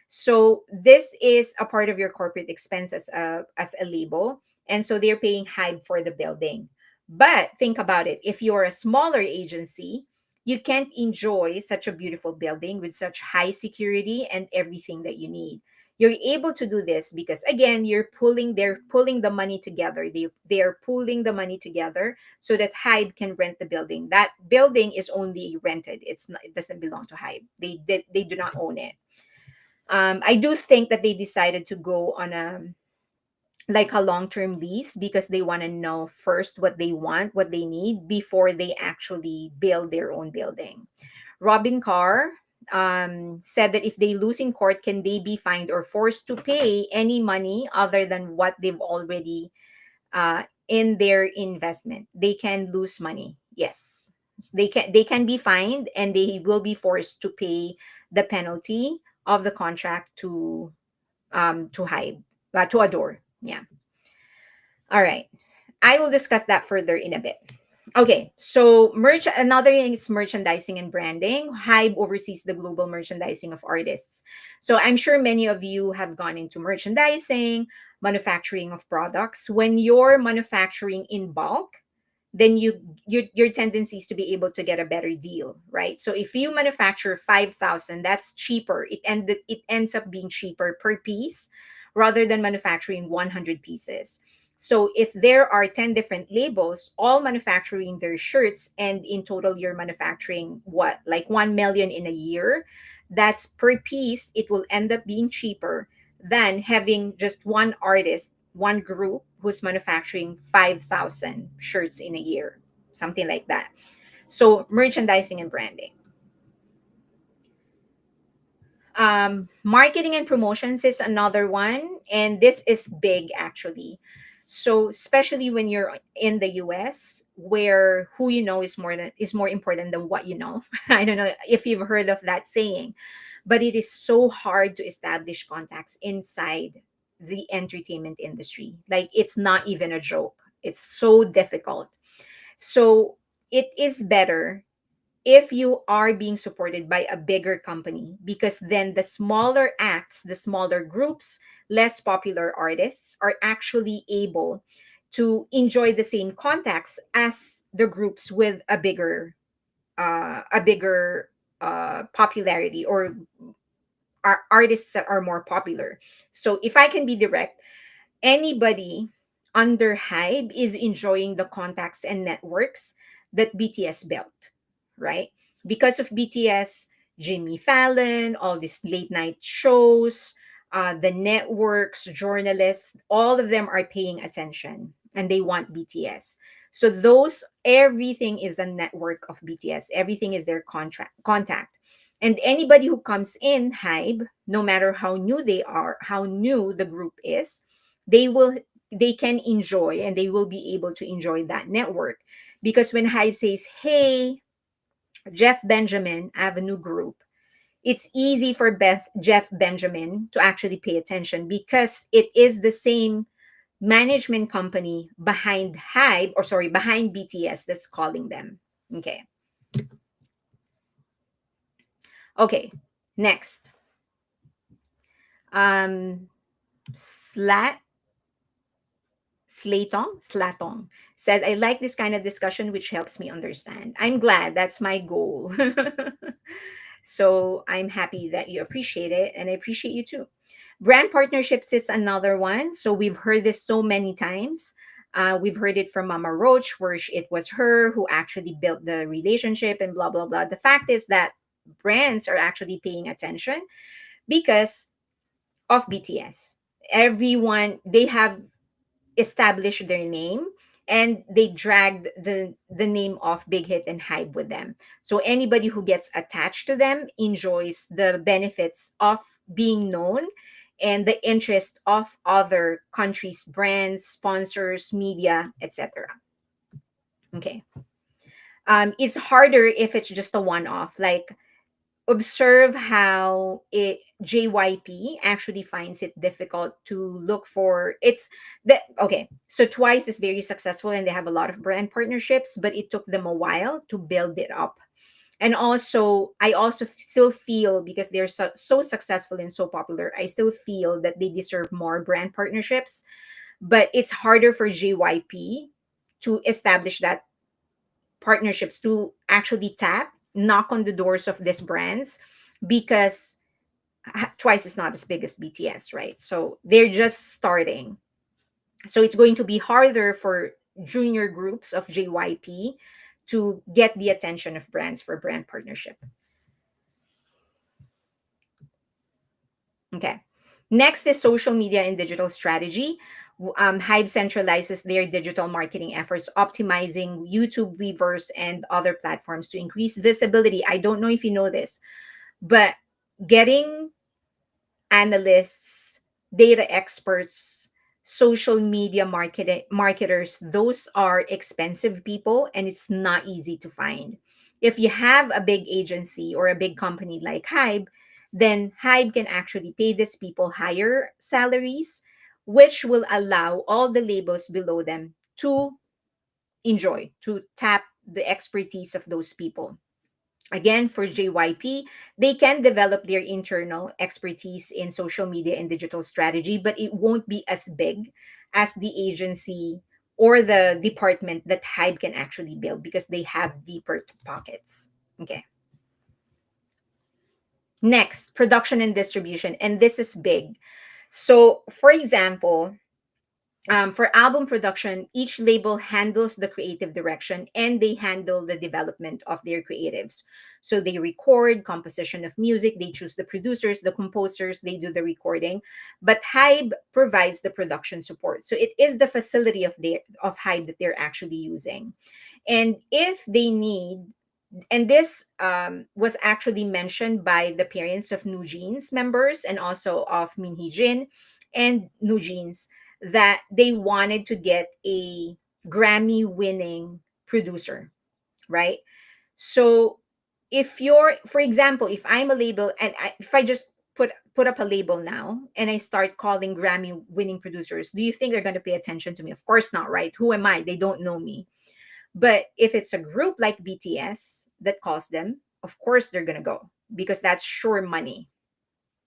So this is a part of your corporate expense as a label, and so they're paying Hybe for the building. But think about it: if you're a smaller agency, you can't enjoy such a beautiful building with such high security and everything that you need. You're able to do this because again, they're pulling the money together. They're pulling the money together so that Hybe can rent the building. That building is only rented. It doesn't belong to Hybe. They do not own it. I do think that they decided to go on a long-term lease because they want to know first what they want, what they need before they actually build their own building. Robin Carr said that if they lose in court, can they be fined or forced to pay any money other than what they've already in their investment? They can lose money. Yes, they can be fined and they will be forced to pay the penalty of the contract to Hybe, to Adore. Yeah. All right. I will discuss that further in a bit. Okay, so another thing is merchandising and branding. Hybe oversees the global merchandising of artists. So I'm sure many of you have gone into merchandising, manufacturing of products. When you're manufacturing in bulk, then your tendency is to be able to get a better deal, right? So if you manufacture 5,000, that's cheaper. It ends up being cheaper per piece rather than manufacturing 100 pieces. So if there are 10 different labels all manufacturing their shirts, and in total you're manufacturing what, like 1 million in a year, that's per piece. It will end up being cheaper than having just one artist, one group who's manufacturing 5,000 shirts in a year, something like that. So merchandising and branding. Marketing and promotions is another one, and this is big actually. So especially when you're in the US, where who you know is more important than what you know. I don't know if you've heard of that saying, but it is so hard to establish contacts inside the entertainment industry. Like it's not even a joke. It's so difficult. So it is better if you are being supported by a bigger company, because then the smaller acts, the smaller groups, less popular artists are actually able to enjoy the same contacts as the groups with a bigger popularity, or artists that are more popular. So if I can be direct, anybody under Hybe is enjoying the contacts and networks that BTS built, right? Because of BTS, Jimmy Fallon, all these late night shows, the networks, journalists, all of them are paying attention and they want BTS. So everything is a network of BTS. Everything is their contact. And anybody who comes in Hybe, no matter how new they are, how new the group is, they will they can enjoy and they will be able to enjoy that network. Because when Hybe says, hey, Jeff Benjamin, I have a new group, it's easy for Jeff Benjamin to actually pay attention because it is the same management company behind behind BTS that's calling them. Okay. Okay. Next. Um, slat Slatong said, I like this kind of discussion, which helps me understand. I'm glad. That's my goal. So I'm happy that you appreciate it, and I appreciate you too. Brand partnerships is another one. So we've heard this so many times. We've heard it from Mama Roach, where it was her who actually built the relationship and blah, blah, blah. The fact is that brands are actually paying attention because of BTS. Everyone, they have established their name, and they dragged the name of Big Hit and Hype with them. So anybody who gets attached to them enjoys the benefits of being known and the interest of other countries, brands, sponsors, media, etc. Okay. It's harder if it's just a one-off. Like, observe how JYP actually finds it difficult to look for it's the okay. So Twice is very successful and they have a lot of brand partnerships, but it took them a while to build it up. And also, I also still feel, because they're so successful and so popular, I still feel that they deserve more brand partnerships. But it's harder for JYP to establish that partnerships, to actually knock on the doors of these brands, because Twice is not as big as BTS, right? So they're just starting. So it's going to be harder for junior groups of JYP to get the attention of brands for brand partnership. Okay. Next is social media and digital strategy. Hive centralizes their digital marketing efforts, optimizing YouTube, Weverse, and other platforms to increase visibility. I don't know if you know this, but getting analysts, data experts, social media marketers, those are expensive people, and it's not easy to find. If you have a big agency or a big company like Hybe, then Hybe can actually pay these people higher salaries, which will allow all the labels below them to to tap the expertise of those people. Again, for JYP, they can develop their internal expertise in social media and digital strategy, but it won't be as big as the agency or the department that Hybe can actually build, because they have deeper pockets. Okay. Next, production and distribution. And this is big. So, for example, for album production, each label handles the creative direction and they handle the development of their creatives. So they record composition of music, they choose the producers, the composers, they do the recording. But Hybe provides the production support. So it is the facility of Hybe that they're actually using. And if they need, and this was actually mentioned by the parents of New Jeans members and also of Min Hee Jin and New Jeans, that they wanted to get a Grammy winning producer, right? So if you're, for example, if I'm a label and if I just put up a label now and I start calling Grammy winning producers, do you think they're going to pay attention to me? Of course not, right? Who am I? They don't know me. But if it's a group like BTS that calls them, of course they're going to go, because that's sure money.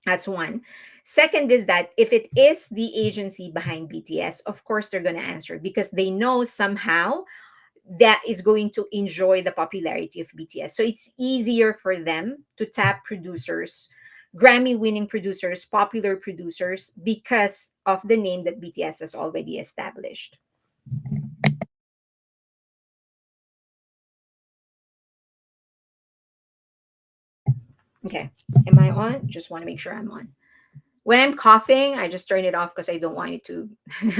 That's one. Second is that if it is the agency behind BTS, of course they're going to answer, because they know somehow that is going to enjoy the popularity of BTS. So it's easier for them to tap producers, Grammy winning producers, popular producers, because of the name that BTS has already established. Okay. Am I on? Just want to make sure I'm on. When I'm coughing, I just turn it off because I don't want you to,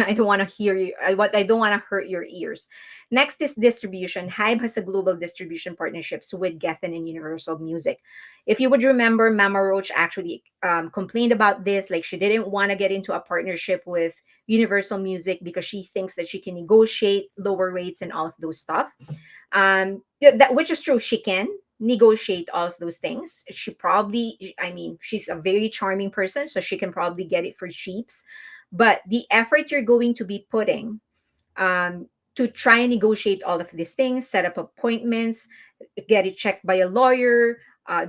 I don't want to hear you. I don't want to hurt your ears. Next is distribution. Hybe has a global distribution partnerships with Geffen and Universal Music. If you would remember, Mama Roach actually complained about this. Like, she didn't want to get into a partnership with Universal Music because she thinks that she can negotiate lower rates and all of those stuff. Yeah, that, which is true, she can negotiate all of those things. She probably, I mean, she's a very charming person, so she can probably get it for cheaps. But the effort you're going to be putting to try and negotiate all of these things, set up appointments, get it checked by a lawyer,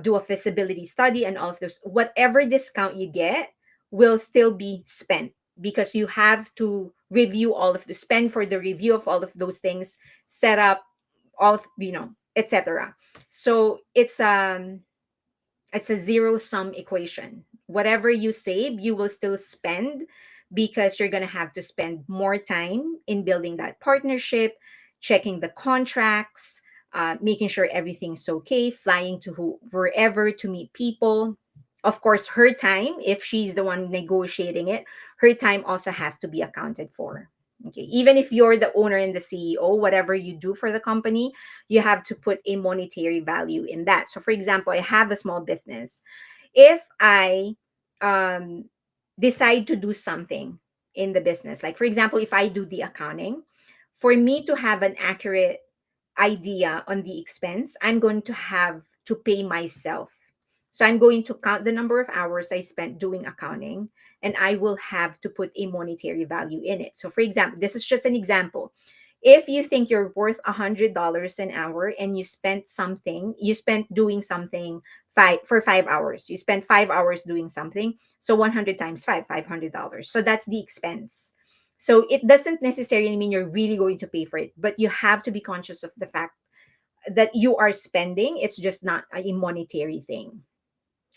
do a feasibility study, and all of those, whatever discount you get will still be spent because you have to review all of the spend for the review of all of those things, set up all of, etc. So it's a zero sum equation. Whatever you save, you will still spend because you're going to have to spend more time in building that partnership, checking the contracts, making sure everything's okay, flying to wherever to meet people. Of course, her time, if she's the one negotiating it, her time also has to be accounted for. Okay, even if you're the owner and the CEO, whatever you do for the company, you have to put a monetary value in that. So, for example, I have a small business. If I um, decide to do something in the business, like for example, if I do the accounting, for me to have an accurate idea on the expense, I'm going to have to pay myself. So I'm going to count the number of hours I spent doing accounting, and I will have to put a monetary value in it. So, for example, this is just an example. If you think you're worth $100 an hour and you spent doing something for 5 hours, you spent 5 hours doing something. So 100 times five, $500. So that's the expense. So it doesn't necessarily mean you're really going to pay for it, but you have to be conscious of the fact that you are spending. It's just not a monetary thing.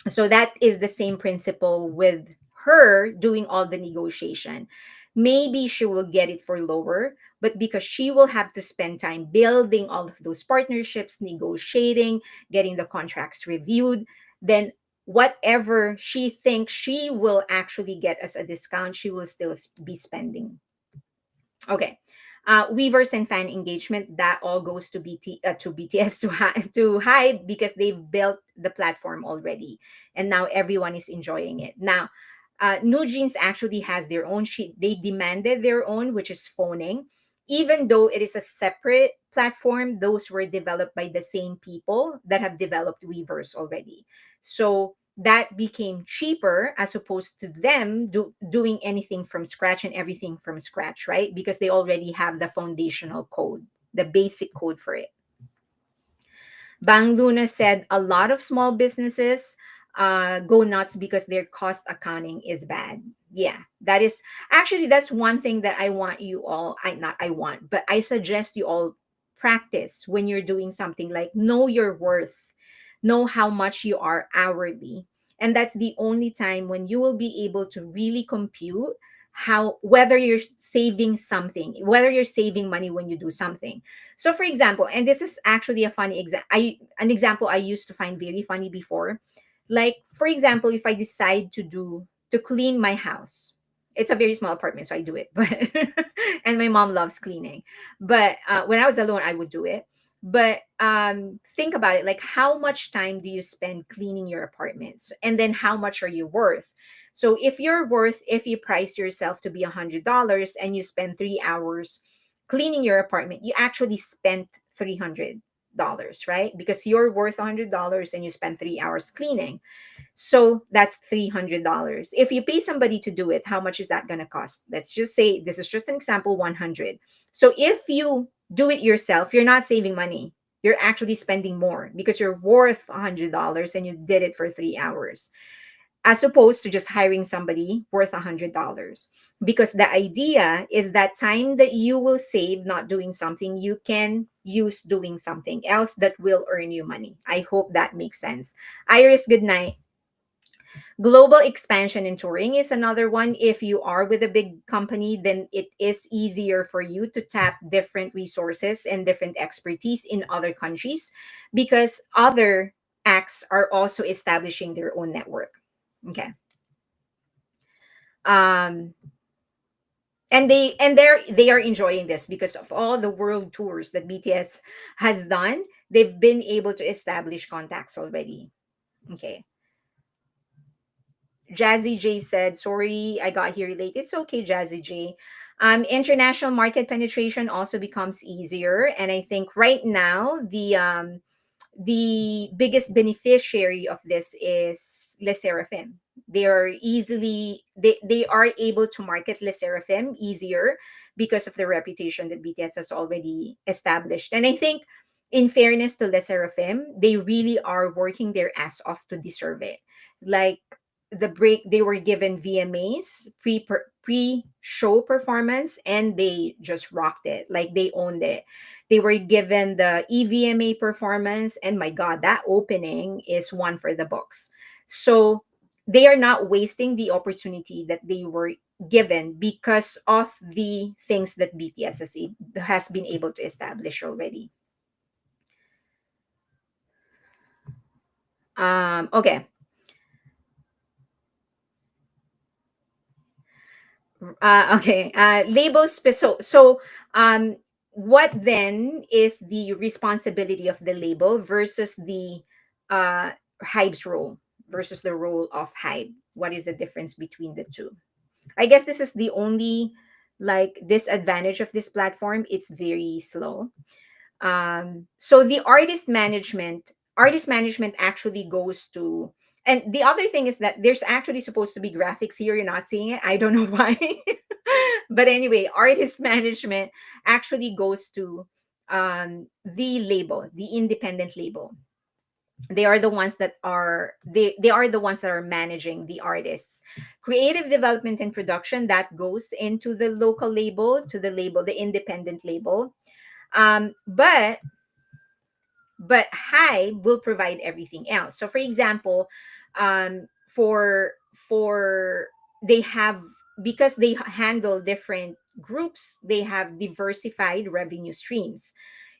So that is the same principle with her doing all the negotiation. Maybe she will get it for lower, but because she will have to spend time building all of those partnerships, negotiating, getting the contracts reviewed, then whatever she thinks she will actually get as a discount, she will still be spending. Okay. Weavers and fan engagement, that all goes to BTS, to Hybe, because they've built the platform already, and now everyone is enjoying it. Now, New Jeans actually has their own sheet. They demanded their own, which is phoning. Even though it is a separate platform, those were developed by the same people that have developed Weavers already. So that became cheaper as opposed to them doing anything from scratch and everything from scratch, right? Because they already have the foundational code, the basic code for it. Bang Luna said a lot of small businesses go nuts because their cost accounting is bad. Yeah, that is actually, that's one thing that I want you all. I not I want, but I suggest you all practice when you're doing something, like know your worth, know how much you are hourly, and that's the only time when you will be able to really compute how, whether you're saving something, whether you're saving money when you do something. So for example, and this is actually a funny an example I used to find very funny before. Like for example, if I decide to clean my house, it's a very small apartment, so I do it. But and my mom loves cleaning. But when I was alone, I would do it. But think about it, like how much time do you spend cleaning your apartments, and then how much are you worth? So if you price yourself to be $100 and you spend 3 hours cleaning your apartment, you actually spent $300, right? Because you're worth $100 and you spend 3 hours cleaning. So that's $300. If you pay somebody to do it, how much is that going to cost? Let's just say, this is just an example, 100. So if you do it yourself, you're not saving money. You're actually spending more because you're worth $100 and you did it for 3 hours, as opposed to just hiring somebody worth $100. Because the idea is that time that you will save not doing something, you can use doing something else that will earn you money. I hope that makes sense. Iris, good night. Global expansion in touring is another one. If you are with a big company, then it is easier for you to tap different resources and different expertise in other countries, because other acts are also establishing their own network. Okay. Um, they are enjoying this because of all the world tours that BTS has done. They've been able to establish contacts already. Okay. Jazzy J said, sorry, I got here late. It's okay, Jazzy J. International market penetration also becomes easier. And I think right now, the biggest beneficiary of this is Le Seraphim. They are able to market Le Seraphim easier because of the reputation that BTS has already established. And I think, in fairness to Le Seraphim, they really are working their ass off to deserve it. Like the break, they were given VMAs, pre-show performance, and they just rocked it. Like they owned it. They were given the EVMA performance, and my God, that opening is one for the books. So they are not wasting the opportunity that they were given because of the things that BTS has been able to establish already. Okay. Okay. So, what then is the responsibility of the label versus the uh, Hybe's role versus the role of Hybe? What is the difference between the two? I guess this is the only like disadvantage of this platform. It's very slow. So the artist management actually goes to, and the other thing is that there's actually supposed to be graphics here. You're not seeing it. I don't know why. But anyway, artist management actually goes to the label, the independent label. They are the ones that are managing the artists. Creative development and production, that goes into the local label, to the label, the independent label. But Hive will provide everything else. So for example, for they have, because they handle different groups, they have diversified revenue streams.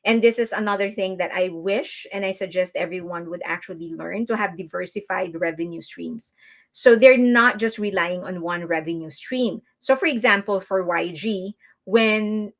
And this is another thing that I wish and I suggest everyone would actually learn, to have diversified revenue streams. So they're not just relying on one revenue stream. So for example, for YG, when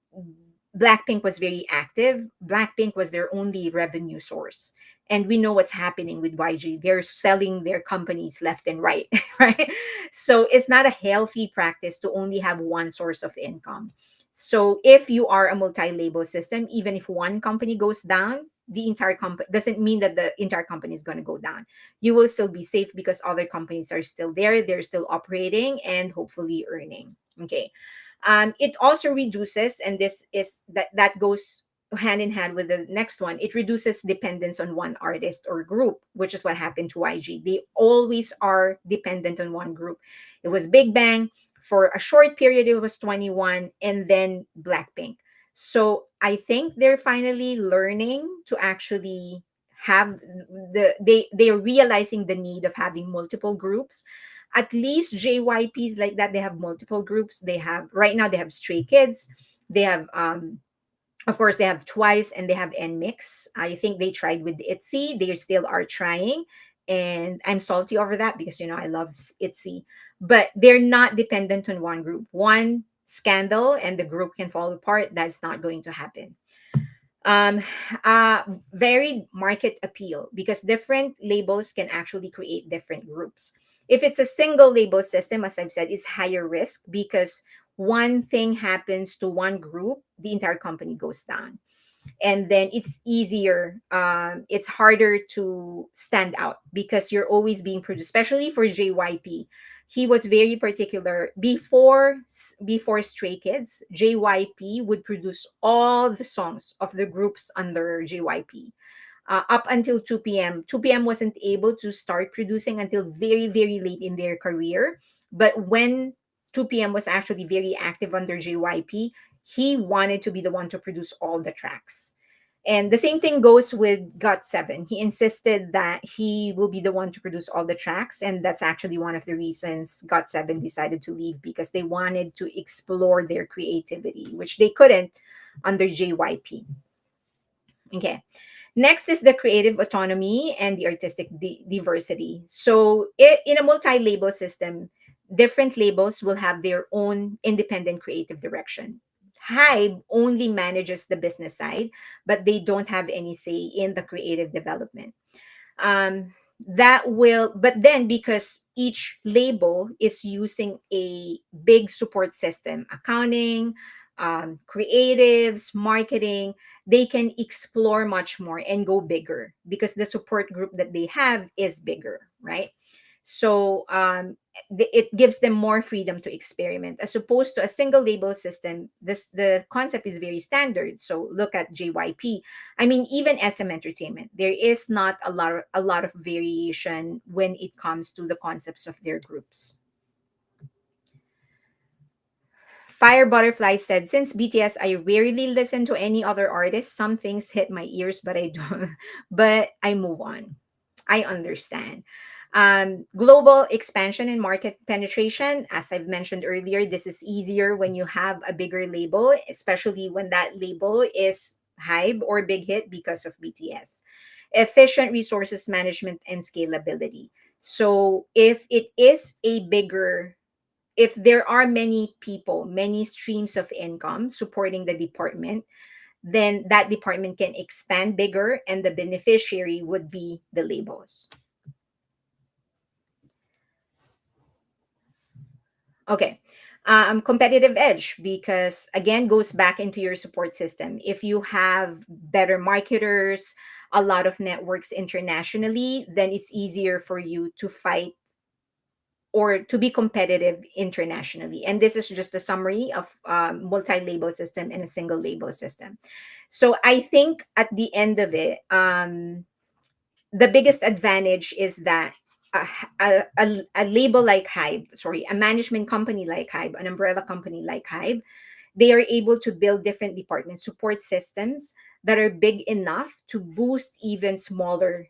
Blackpink was very active, Blackpink was their only revenue source. And we know what's happening with YG. They're selling their companies left and right, right? So it's not a healthy practice to only have one source of income. So if you are a multi-label system, even if one company goes down, the entire company doesn't mean that the entire company is going to go down. You will still be safe because other companies are still there, they're still operating and hopefully earning. Okay. It also reduces, and that goes hand in hand with the next one. It reduces dependence on one artist or group, which is what happened to YG. They always are dependent on one group. It was Big Bang for a short period. It was 21, and then Blackpink. So I think they're finally learning to actually have they're realizing the need of having multiple groups. At least JYPs like that, they have multiple groups. They have, right now they have Stray Kids, they have of course they have Twice, and they have NMIX. I think they tried with ITZY, they still are trying, and I'm salty over that because I love ITZY. But they're not dependent on one group. One scandal and the group can fall apart. That's not going to happen. um Varied market appeal, because different labels can actually create different groups. If it's a single label system, as I've said, it's higher risk, because one thing happens to one group, the entire company goes down. And then it's easier, it's harder to stand out because you're always being produced, especially for JYP. He was very particular before Stray Kids. JYP would produce all the songs of the groups under JYP, up until 2 p.m. 2 p.m. wasn't able to start producing until very, very late in their career. But when 2 p.m. was actually very active under JYP, he wanted to be the one to produce all the tracks. And the same thing goes with GOT7. He insisted that he will be the one to produce all the tracks. And that's actually one of the reasons GOT7 decided to leave, because they wanted to explore their creativity, which they couldn't under JYP. Okay. Next is the creative autonomy and the artistic diversity. So, in a multi label system, different labels will have their own independent creative direction. Hive only manages the business side, but they don't have any say in the creative development. That will, but then because each label is using a big support system, accounting, creatives, marketing, they can explore much more and go bigger because the support group that they have is bigger, right? So it gives them more freedom to experiment, as opposed to a single label system. The concept is very standard. So look at JYP. I mean, even SM Entertainment, there is not a lot of variation when it comes to the concepts of their groups. Fire Butterfly said, since BTS, I rarely listen to any other artist. Some things hit my ears, but I don't, but I move on. I understand. Global expansion and market penetration, as I've mentioned earlier, this is easier when you have a bigger label, especially when that label is hype or big hit because of BTS. Efficient resources management and scalability. So if there are many people, many streams of income supporting the department, then that department can expand bigger and the beneficiary would be the labels. Okay. Competitive edge, because again goes back into your support system. If you have better marketers, a lot of networks internationally, then it's easier for you to fight or to be competitive internationally. And this is just a summary of multi-label system and a single label system. So I think at the end of it, the biggest advantage is that a label like Hybe, sorry, a management company like Hybe, an umbrella company like Hybe, they are able to build different department support systems that are big enough to boost even smaller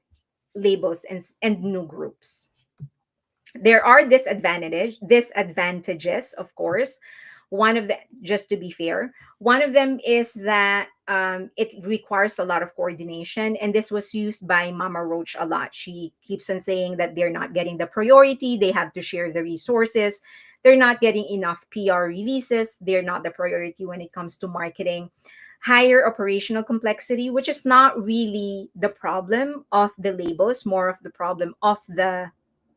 labels and new groups. There are disadvantages, of course. One of the Just to be fair, one of them is that it requires a lot of coordination, and this was used by Mama Roach a lot. She keeps on saying that they're not getting the priority, they have to share the resources, they're not getting enough PR releases, they're not the priority when it comes to marketing. Higher operational complexity, which is not really the problem of the labels, more of the problem of the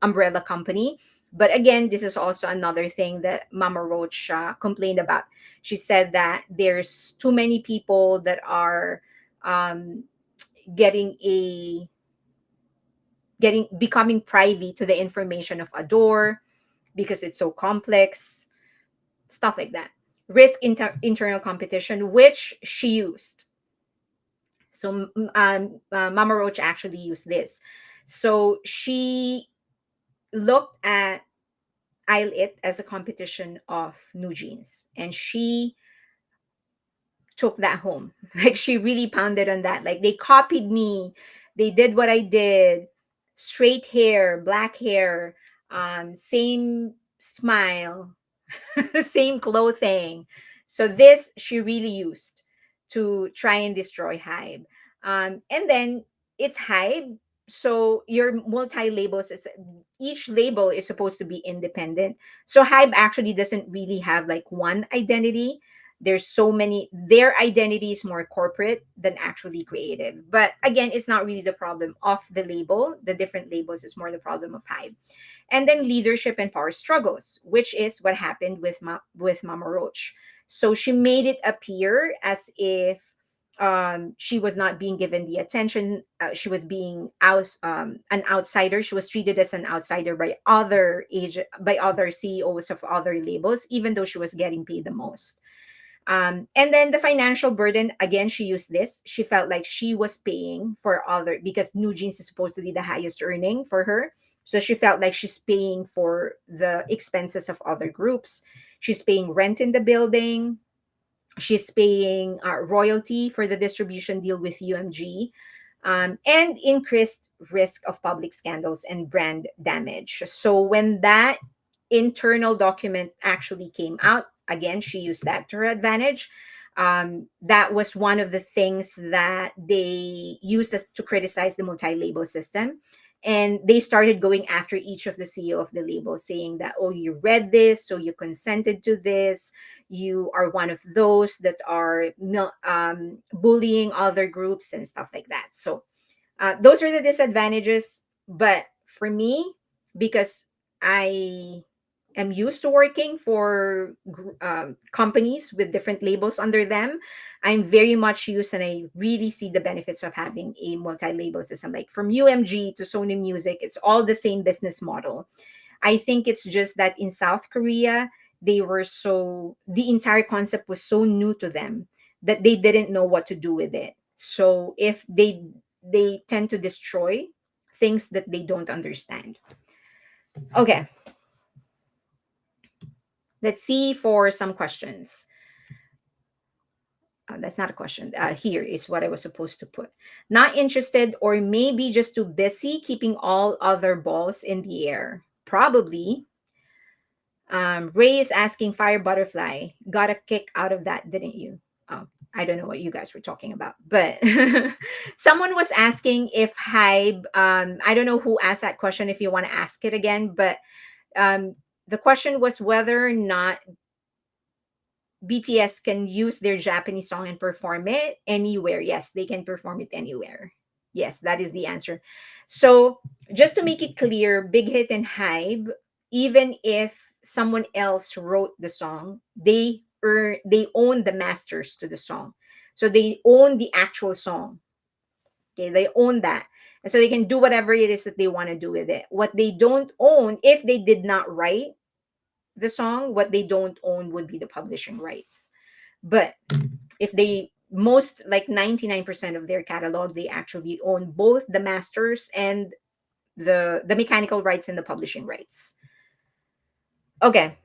umbrella company. But again, this is also another thing that Mama Roach complained about. She said that there's too many people that are um, getting a getting becoming privy to the information of Adore because it's so complex, stuff like that. Internal competition, which she used. So Mama Roach actually used this. So she looked at I'll It as a competition of New Jeans, and she took that home. Like she really pounded on that. Like they copied me, they did what I did, straight hair, black hair, same smile, same clothing. So this she really used to try and destroy Hybe. And then it's Hybe. So your multi labels, each label is supposed to be independent. So Hybe actually doesn't really have like one identity. There's so many. Their identity is more corporate than actually creative. But again, it's not really the problem of the label. The different labels is more the problem of Hybe. And then leadership and power struggles, which is what happened with with Mama Roach. So she made it appear as if she was not being given the attention. She was being an outsider. She was treated as an outsider by by other CEOs of other labels, even though she was getting paid the most. And then the financial burden, again, she used this. She felt like she was paying for other, because New Jeans is supposed to be the highest earning for her. So she felt like she's paying for the expenses of other groups. She's paying rent in the building. She's paying royalty for the distribution deal with UMG, and increased risk of public scandals and brand damage. So when that internal document actually came out, again, she used that to her advantage. That was one of the things that they used to criticize the multi-label system. And they started going after each of the CEO of the label, saying that, oh, you read this, so you consented to this, you are one of those that are bullying other groups and stuff like that. So those are the disadvantages. But for me, because I am used to working for companies with different labels under them, I'm very much used and I really see the benefits of having a multi-label system. Like from UMG to Sony Music, it's all the same business model. I think it's just that in South Korea, the entire concept was so new to them that they didn't know what to do with it. So if they tend to destroy things that they don't understand. Okay. Let's see for some questions. That's not a question. Here is what I was supposed to put. Not interested, or maybe just too busy keeping all other balls in the air. Probably. Ray is asking Fire Butterfly. Got a kick out of that, didn't you? Oh, I don't know what you guys were talking about, but someone was asking if Hybe. I don't know who asked that question. If you want to ask it again, but um, the question was whether or not BTS can use their Japanese song and perform it anywhere. Yes, they can perform it anywhere. Yes, that is the answer. So, just to make it clear, Big Hit and Hybe, even if someone else wrote the song, they own the masters to the song. So they own the actual song. Okay, they own that. And so they can do whatever it is that they want to do with it. What they don't own, if they did not write the song, what they don't own would be the publishing rights. But if they, most like 99% of their catalog, they actually own both the masters and the mechanical rights and the publishing rights. Okay.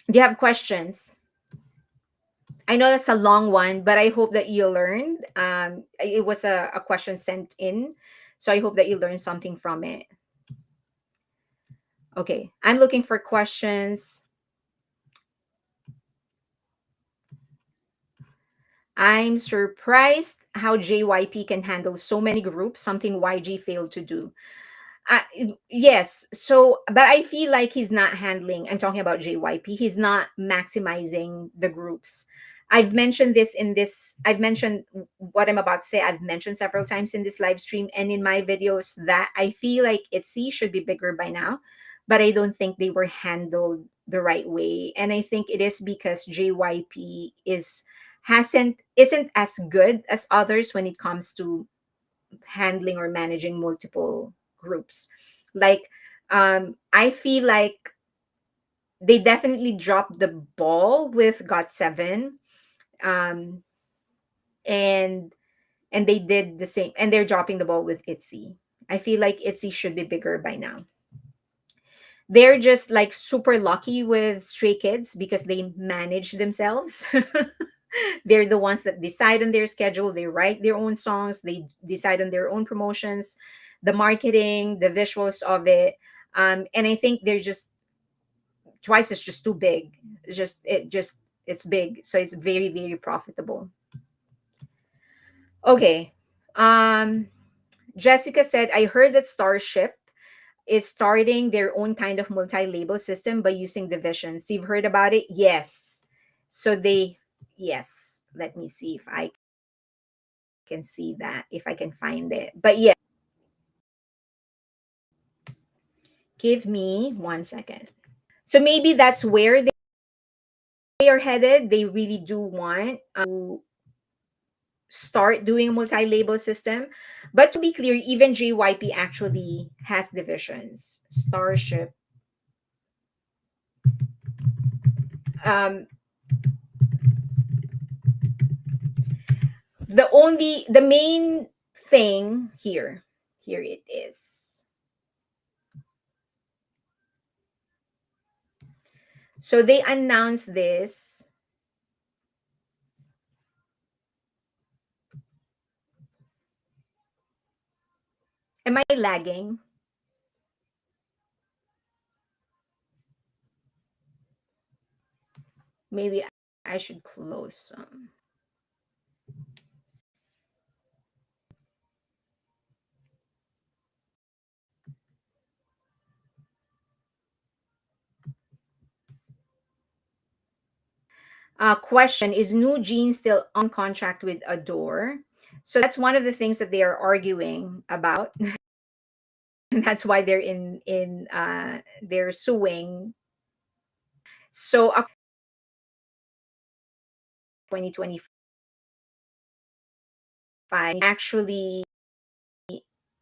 Do you have questions? I know that's a long one, but I hope that you learned. It was a question sent in, so I hope that you learned something from it. Okay, I'm looking for questions. I'm surprised how JYP can handle so many groups, something YG failed to do. Yes. So, but I feel like he's not handling, I'm talking about JYP, he's not maximizing the groups. I've mentioned I've mentioned what I'm about to say. I've mentioned several times in this live stream and in my videos that I feel like ITZY should be bigger by now, but I don't think they were handled the right way. And I think it is because JYP isn't as good as others when it comes to handling or managing multiple groups. Like, I feel like they definitely dropped the ball with GOT7, um, and they did the same, and they're dropping the ball with ITZY. I feel like ITZY should be bigger by now. They're just like super lucky with Stray Kids because they manage themselves. They're the ones that decide on their schedule. They write their own songs. They decide on their own promotions, the marketing, the visuals of it. And I think they're just Twice is just too big. It's big, so it's very very profitable. Okay. Um, Jessica said, I heard that Starship is starting their own kind of multi-label system by using divisions. You've heard about it? Yes. So they, yes. Let me see if I can see that, if I can find it. But yeah, give me 1 second. So maybe that's where they are headed. They really do want to start doing a multi-label system. But to be clear, even JYP actually has divisions. Starship. Um, the main thing here it is. So they announced this. Am I lagging? Maybe I should close some. Question: is New Jean still on contract with Adore? So that's one of the things that they are arguing about, and that's why they're suing. So 2025 actually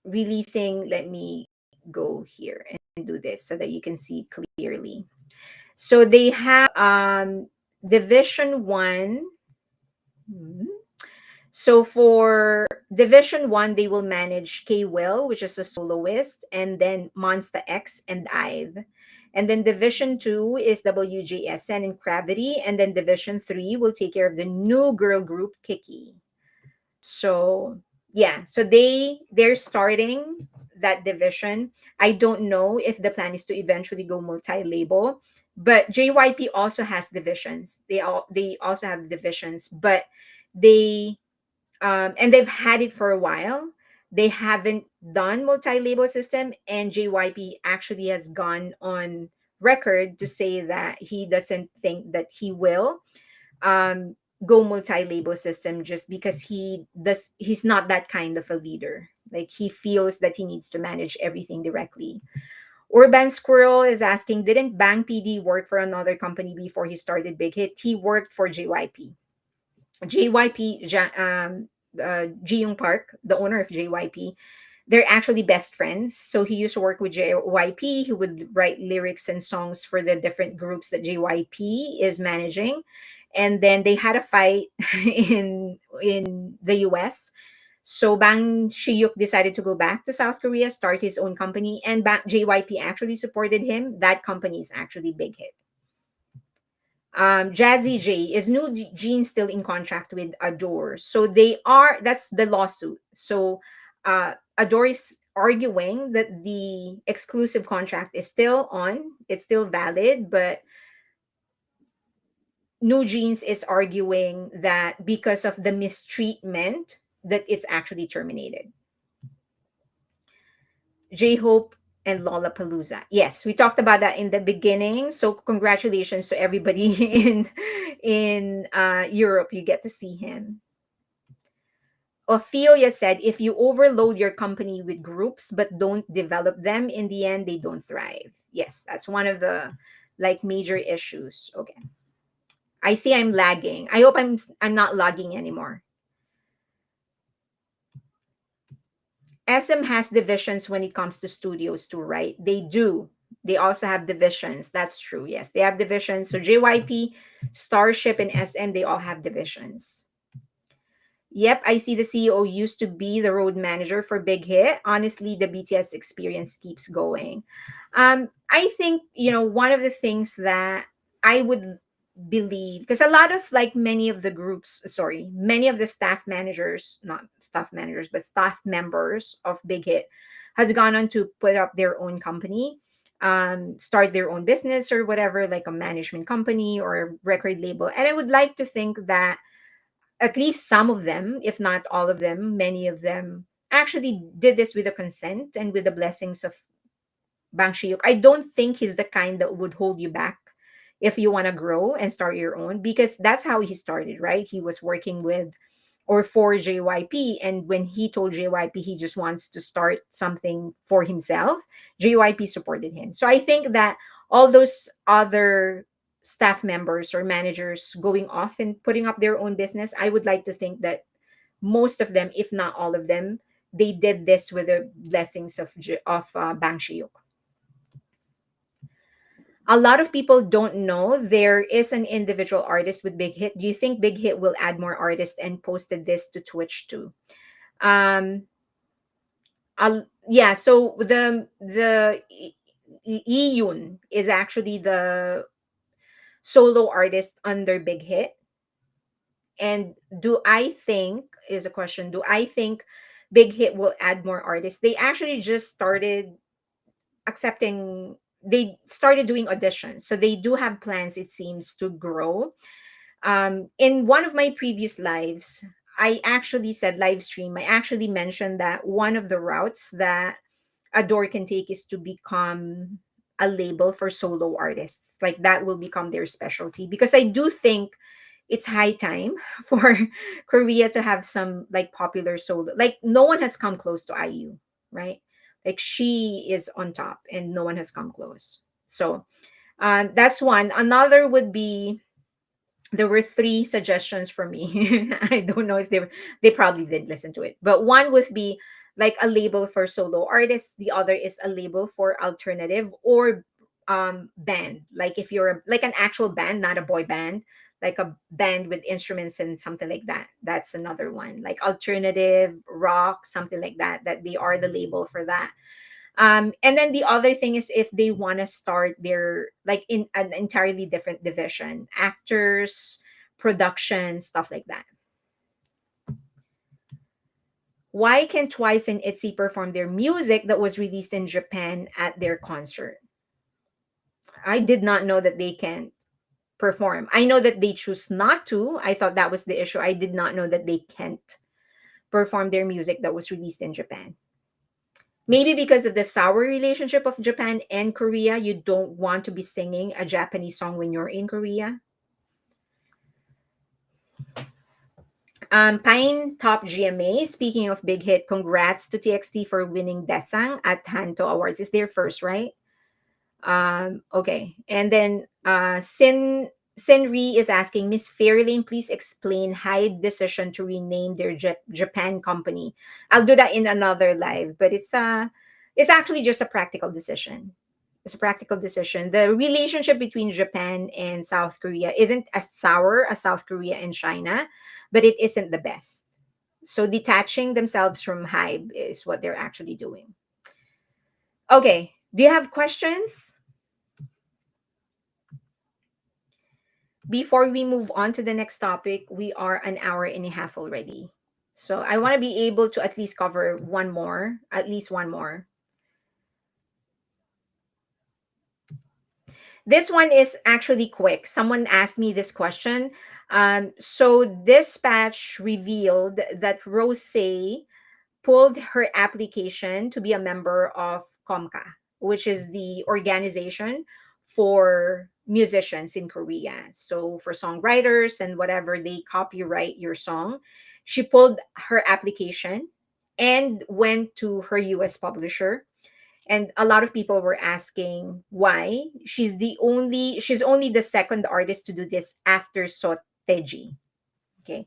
releasing. Let me go here and do this so that you can see clearly. So they have Division 1. Hmm. So for Division 1, they will manage K Will, which is a soloist, and then Monsta X and IVE. And then Division 2 is WJSN and Gravity. And then Division 3 will take care of the new girl group, Kiki. So yeah, so they're starting that division. I don't know if the plan is to eventually go multi-label, but JYP also has divisions. They also have divisions, but they and they've had it for a while. They haven't done multi-label system, and JYP actually has gone on record to say that he doesn't think that he will um go multi-label system, just because he's not that kind of a leader. Like, he feels that he needs to manage everything directly. Urban Squirrel is asking, didn't Bang PD work for another company before he started Big Hit? He worked for JYP. Ji Young Park, the owner of JYP, they're actually best friends. So he used to work with JYP. He would write lyrics and songs for the different groups that JYP is managing. And then they had a fight in the US. So Bang Si Hyuk decided to go back to South Korea, start his own company, and JYP actually supported him. That company is actually Big Hit. Jazzy J, is New Jeans still in contract with Adore? So they are. That's the lawsuit. So Adore is arguing that the exclusive contract is still on. It's still valid, but New Jeans is arguing that because of the mistreatment, that it's actually terminated. J-Hope and Lollapalooza. Yes, we talked about that in the beginning. So congratulations to everybody in Europe. You get to see him. Ophelia said, if you overload your company with groups but don't develop them, in the end, they don't thrive. Yes, that's one of the like major issues. Okay. I see I'm lagging. I hope I'm not lagging anymore. SM has divisions when it comes to studios too, right? They do. They also have divisions. That's true. Yes, they have divisions. So JYP, Starship, and SM, they all have divisions. Yep, I see the CEO used to be the road manager for Big Hit. Honestly, the BTS experience keeps going. I think, one of the things that I would believe, because a lot of like many of the groups, sorry, many of the staff managers, not staff managers, but staff members of Big Hit has gone on to put up their own company, start their own business or whatever, like a management company or a record label. And I would like to think that at least some of them, if not all of them, many of them actually did this with the consent and with the blessings of Bang Shiuk. I don't think he's the kind that would hold you back if you want to grow and start your own, because that's how he started, right? He was working with or for JYP, and when he told JYP he just wants to start something for himself, JYP supported him. So I think that all those other staff members or managers going off and putting up their own business, I would like to think that most of them, if not all of them, they did this with the blessings of Bang Shiuk. A lot of people don't know there is an individual artist with Big Hit. Do you think Big Hit will add more artists and posted this to Twitch too? Um, yeah. So Yun is actually the solo artist under Big Hit. And do I think, is a question, do I think Big Hit will add more artists? They actually just started accepting, they started doing auditions, so they do have plans, it seems, to grow. In one of my previous lives, I actually said, live stream, I actually mentioned that one of the routes that Adore can take is to become a label for solo artists. Like, that will become their specialty, because I do think it's high time for Korea to have some like popular solo. Like, no one has come close to IU, right? Like, she is on top and no one has come close. So that's one. Another would be, there were three suggestions for me. I don't know if they probably did listen to it, but one would be like a label for solo artists. The other is a label for alternative or band. Like, if you're like an actual band, not a boy band, like a band with instruments and something like that. That's another one. Like alternative rock, something like that. That they are the label for that. And then the other thing is if they want to start their like in an entirely different division, actors, production, stuff like that. Why can Twice and ITZY perform their music that was released in Japan at their concert? I did not know that they can perform. I know that they choose not to. I thought that was the issue. I did not know that they can't perform their music that was released in Japan. Maybe because of the sour relationship of Japan and Korea, you don't want to be singing a Japanese song when you're in Korea. Pine Top GMA, speaking of big hit, congrats to TXT for winning Desang at Hanto Awards. It's their first, right? Okay. And then Sinri is asking, Miss Fairlane, please explain Hyde decision to rename their Japan company. I'll do that in another live, but it's actually just a practical decision. It's a practical decision. The relationship between Japan and South Korea isn't as sour as South Korea and China, but it isn't the best. So detaching themselves from Hybe is what they're actually doing. Okay. Do you have questions? Before we move on to the next topic, we are an hour and a half already. So I want to be able to at least cover one more, at least one more. This one is actually quick. Someone asked me this question. So Dispatch revealed that Rose pulled her application to be a member of KOMCA, which is the organization for musicians in Korea. So for songwriters and whatever they copyright your song, she pulled her application and went to her US publisher. And a lot of people were asking why. She's only the second artist to do this after Soteji. Okay.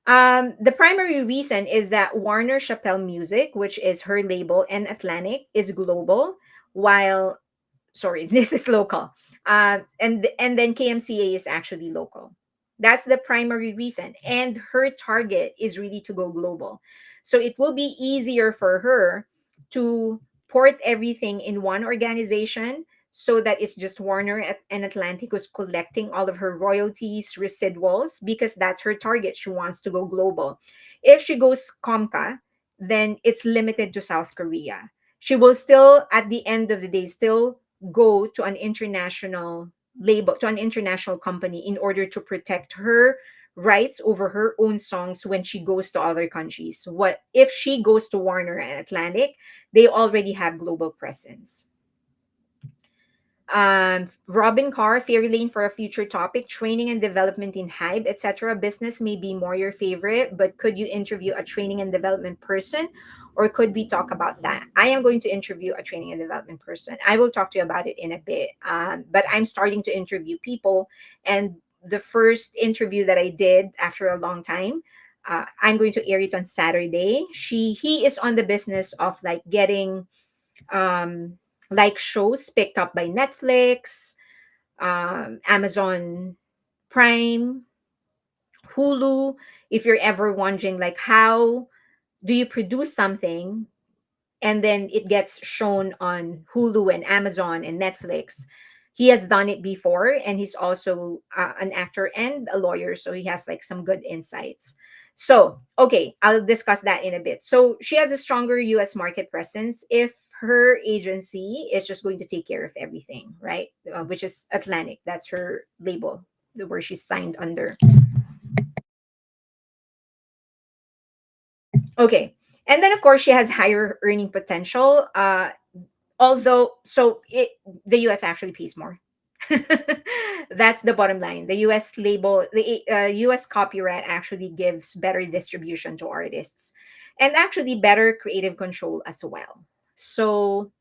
The primary reason is that Warner Chappell Music, which is her label, and Atlantic is global, while sorry, this is local. And then KMCA is actually local. That's the primary reason. And her target is really to go global. So it will be easier for her to port everything in one organization so that it's just and Atlantic who's collecting all of her royalties, residuals, because that's her target. She wants to go global. If she goes Comca, then it's limited to South Korea. She will still, at the end of the day, still go to an international label, to an international company in order to protect her rights over her own songs when she goes to other countries. What if she goes to Warner and Atlantic? They already have global presence. Robin Carr, Fairy Lane for a future topic, training and development in Hybe, etc. Business may be more your favorite, but could you interview a training and development person, or could we talk about that? I am going to interview a training and development person. I will talk to you about it in a bit. But I'm starting to interview people, and the first interview that I did after a long time, I'm going to air it on Saturday. He is on the business of like getting um, like shows picked up by Netflix, Amazon Prime, Hulu. If you're ever wondering, like, how do you produce something and then it gets shown on Hulu and Amazon and Netflix? He has done it before, and he's also an actor and a lawyer, so he has like some good insights. So, okay, I'll discuss that in a bit. So, she has a stronger US market presence if her agency is just going to take care of everything, right? Which is Atlantic. That's her label where she's signed under. Okay. And then, of course, she has higher earning potential. Although, the US actually pays more. That's the bottom line. The US label, the US copyright actually gives better distribution to artists and actually better creative control as well. So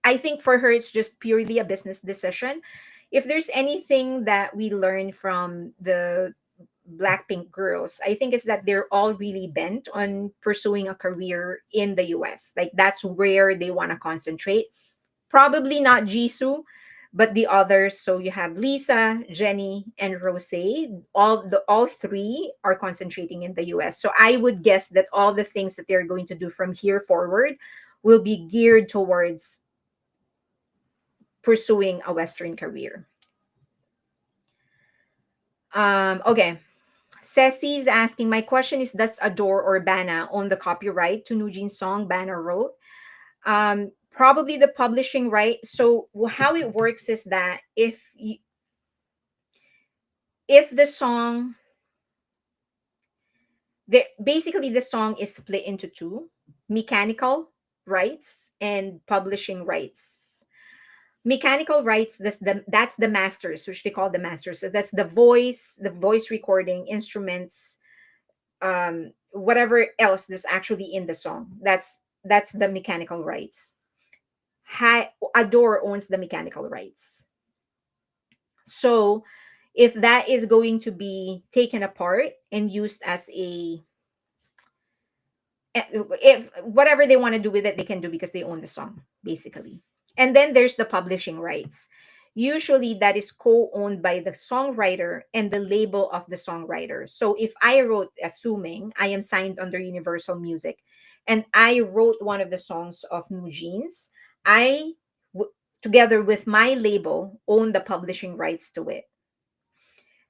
I think for her, it's just purely a business decision. If there's anything that we learn from the Blackpink girls, I think is that they're all really bent on pursuing a career in the US. Like that's where they want to concentrate. Probably not Jisoo, but the others. So you have Lisa, Jenny, and Rose. All three are concentrating in the US. So I would guess that all the things that they're going to do from here forward will be geared towards pursuing a Western career. Okay. Ceci's asking, my question is, does Adore or Bana own the copyright to Nujin's song Bana wrote? Probably the publishing right. So how it works is that if the song, basically the song is split into two: mechanical rights and publishing rights. Mechanical rights, that's the masters, which they call the masters. So that's the voice recording instruments, whatever else that's actually in the song. That's the mechanical rights. Adore owns the mechanical rights. So if that is going to be taken apart and used as if whatever they want to do with it, they can do because they own the song, basically. And then there's the publishing rights. Usually that is co-owned by the songwriter and the label of the songwriter. So if I wrote, assuming I am signed under Universal Music, and I wrote one of the songs of New Jeans, I together with my label own the publishing rights to it.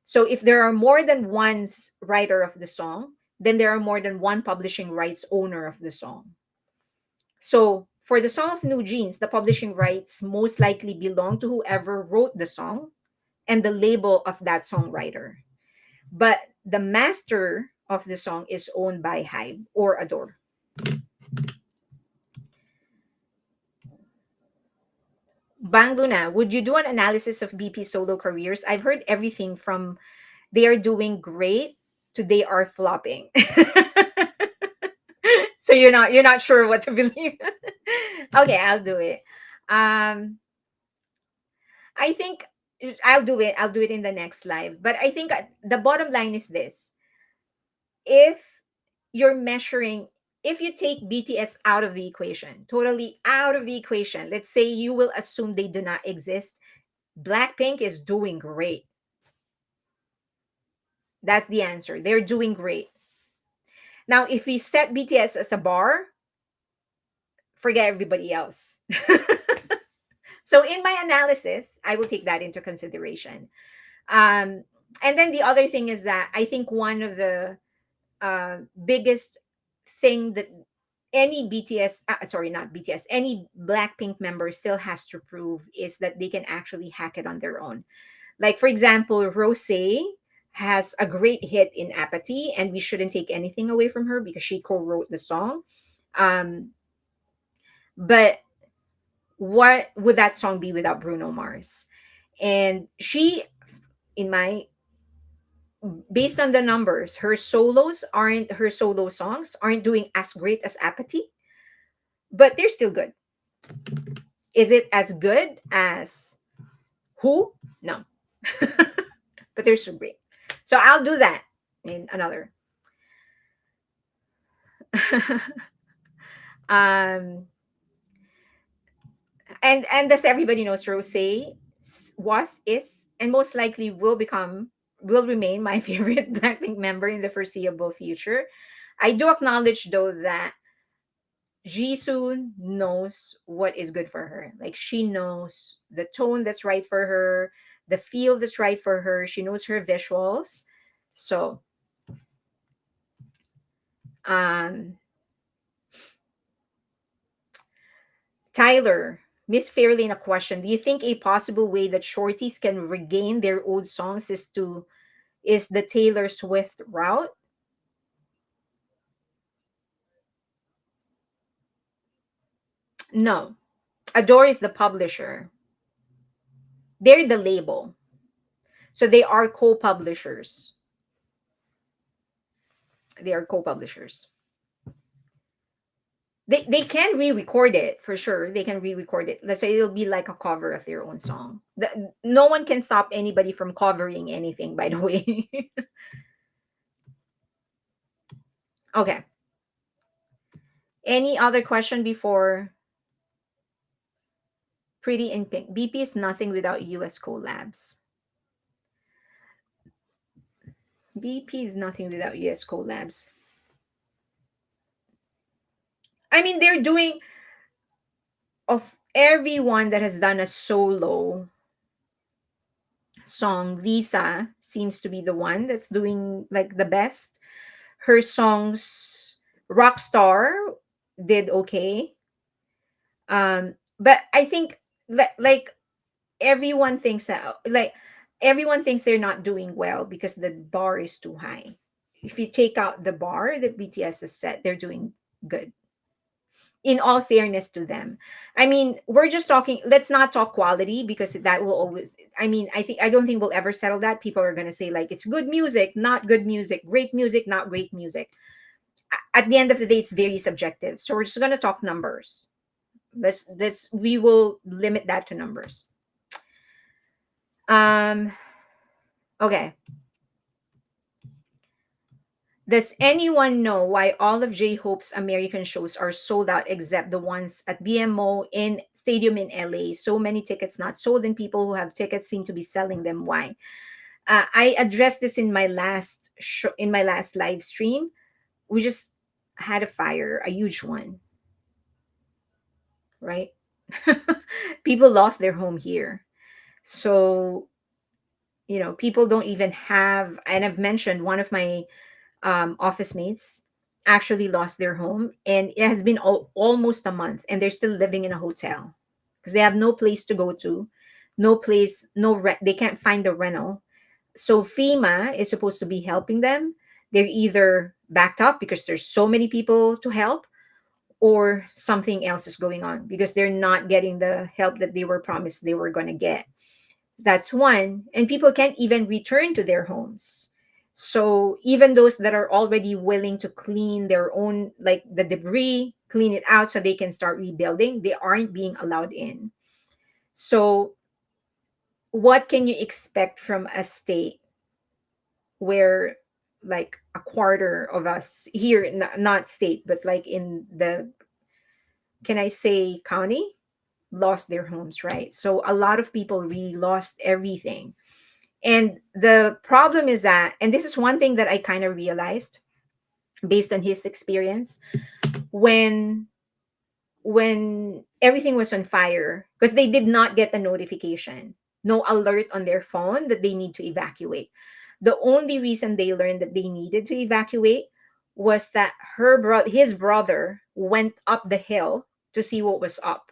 So if there are more than one writer of the song, then there are more than one publishing rights owner of the song. So for the song of New Jeans, the publishing rights most likely belong to whoever wrote the song and the label of that songwriter. But the master of the song is owned by HYBE or Adore. Bang Luna, would you do an analysis of BP solo careers? I've heard everything from they are doing great to they are flopping. So you're not sure what to believe. Okay, I'll do it. Um, I think I'll do it. I'll do it in the next live. But I think the bottom line is this: if you're measuring, if you take BTS out of the equation, totally out of the equation, let's say you will assume they do not exist. Blackpink is doing great. That's the answer. They're doing great. Now, if we set BTS as a bar, forget everybody else. So in my analysis, I will take that into consideration. And then the other thing is that I think one of the biggest thing that any BTS, sorry, not BTS, any Blackpink member still has to prove is that they can actually hack it on their own. Like, for example, Rose has a great hit in Apathy, and we shouldn't take anything away from her because she co-wrote the song. Um, but what would that song be without Bruno Mars? And she, in my, based on the numbers, her solo songs aren't doing as great as Apathy, but they're still good. Is it as good as Who? No. But they're still great. So I'll do that in another. um and as everybody knows, Rose was, is, and most likely will remain my favorite Blackpink member in the foreseeable future. I do acknowledge though that Jisoo knows what is good for her. Like, she knows the tone that's right for her, the feel that's right for her. She knows her visuals. So um Tyler, Miss Fairlane, a question. Do you think a possible way that shorties can regain their old songs is the Taylor Swift route? No. Adore is the publisher. They're the label. So they are co-publishers. They are co-publishers. They can re-record it for sure. They can re-record it. Let's say it'll be like a cover of their own song. No one can stop anybody from covering anything, by the way. Okay. Any other question before Pretty in Pink? BP is nothing without US collabs. BP is nothing without US collabs. I mean, they're doing. of everyone that has done a solo song, Lisa seems to be the one that's doing like the best. Her songs, Rockstar, did okay. But I think like everyone thinks that everyone thinks they're not doing well because the bar is too high. If you take out the bar that BTS has set, they're doing good. In all fairness to them, I mean, we're just talking. Let's not talk quality because that will always. I mean, I don't think we'll ever settle that. People are gonna say like it's good music, not good music, great music, not great music. At the end of the day, it's very subjective. So we're just gonna talk numbers. Let's we will limit that to numbers. Um. Okay. Does anyone know why all of J Hope's American shows are sold out except the ones at BMO in Stadium in LA? So many tickets not sold, and people who have tickets seem to be selling them. Why? I addressed this in my last in my last live stream. We just had a fire, a huge one, right? People lost their home here. So, people don't even have, and I've mentioned one of my office mates actually lost their home, and it has been almost a month, and they're still living in a hotel because they have no place to go to, no place, no they can't find the rental. So FEMA is supposed to be helping them. They're either backed up because there's so many people to help, or something else is going on because they're not getting the help that they were promised they were going to get. That's one. And people can't even return to their homes. So even those that are already willing to clean their own, like the debris, clean it out so they can start rebuilding, they aren't being allowed in. So what can you expect from a state where like a quarter of us here, not state, but like in the, can I say county, lost their homes, right? So a lot of people really lost everything. And the problem is that, and this is one thing that I kind of realized based on his experience, when everything was on fire, because they did not get a notification, no alert on their phone that they need to evacuate. The only reason they learned that they needed to evacuate was that his brother went up the hill to see what was up.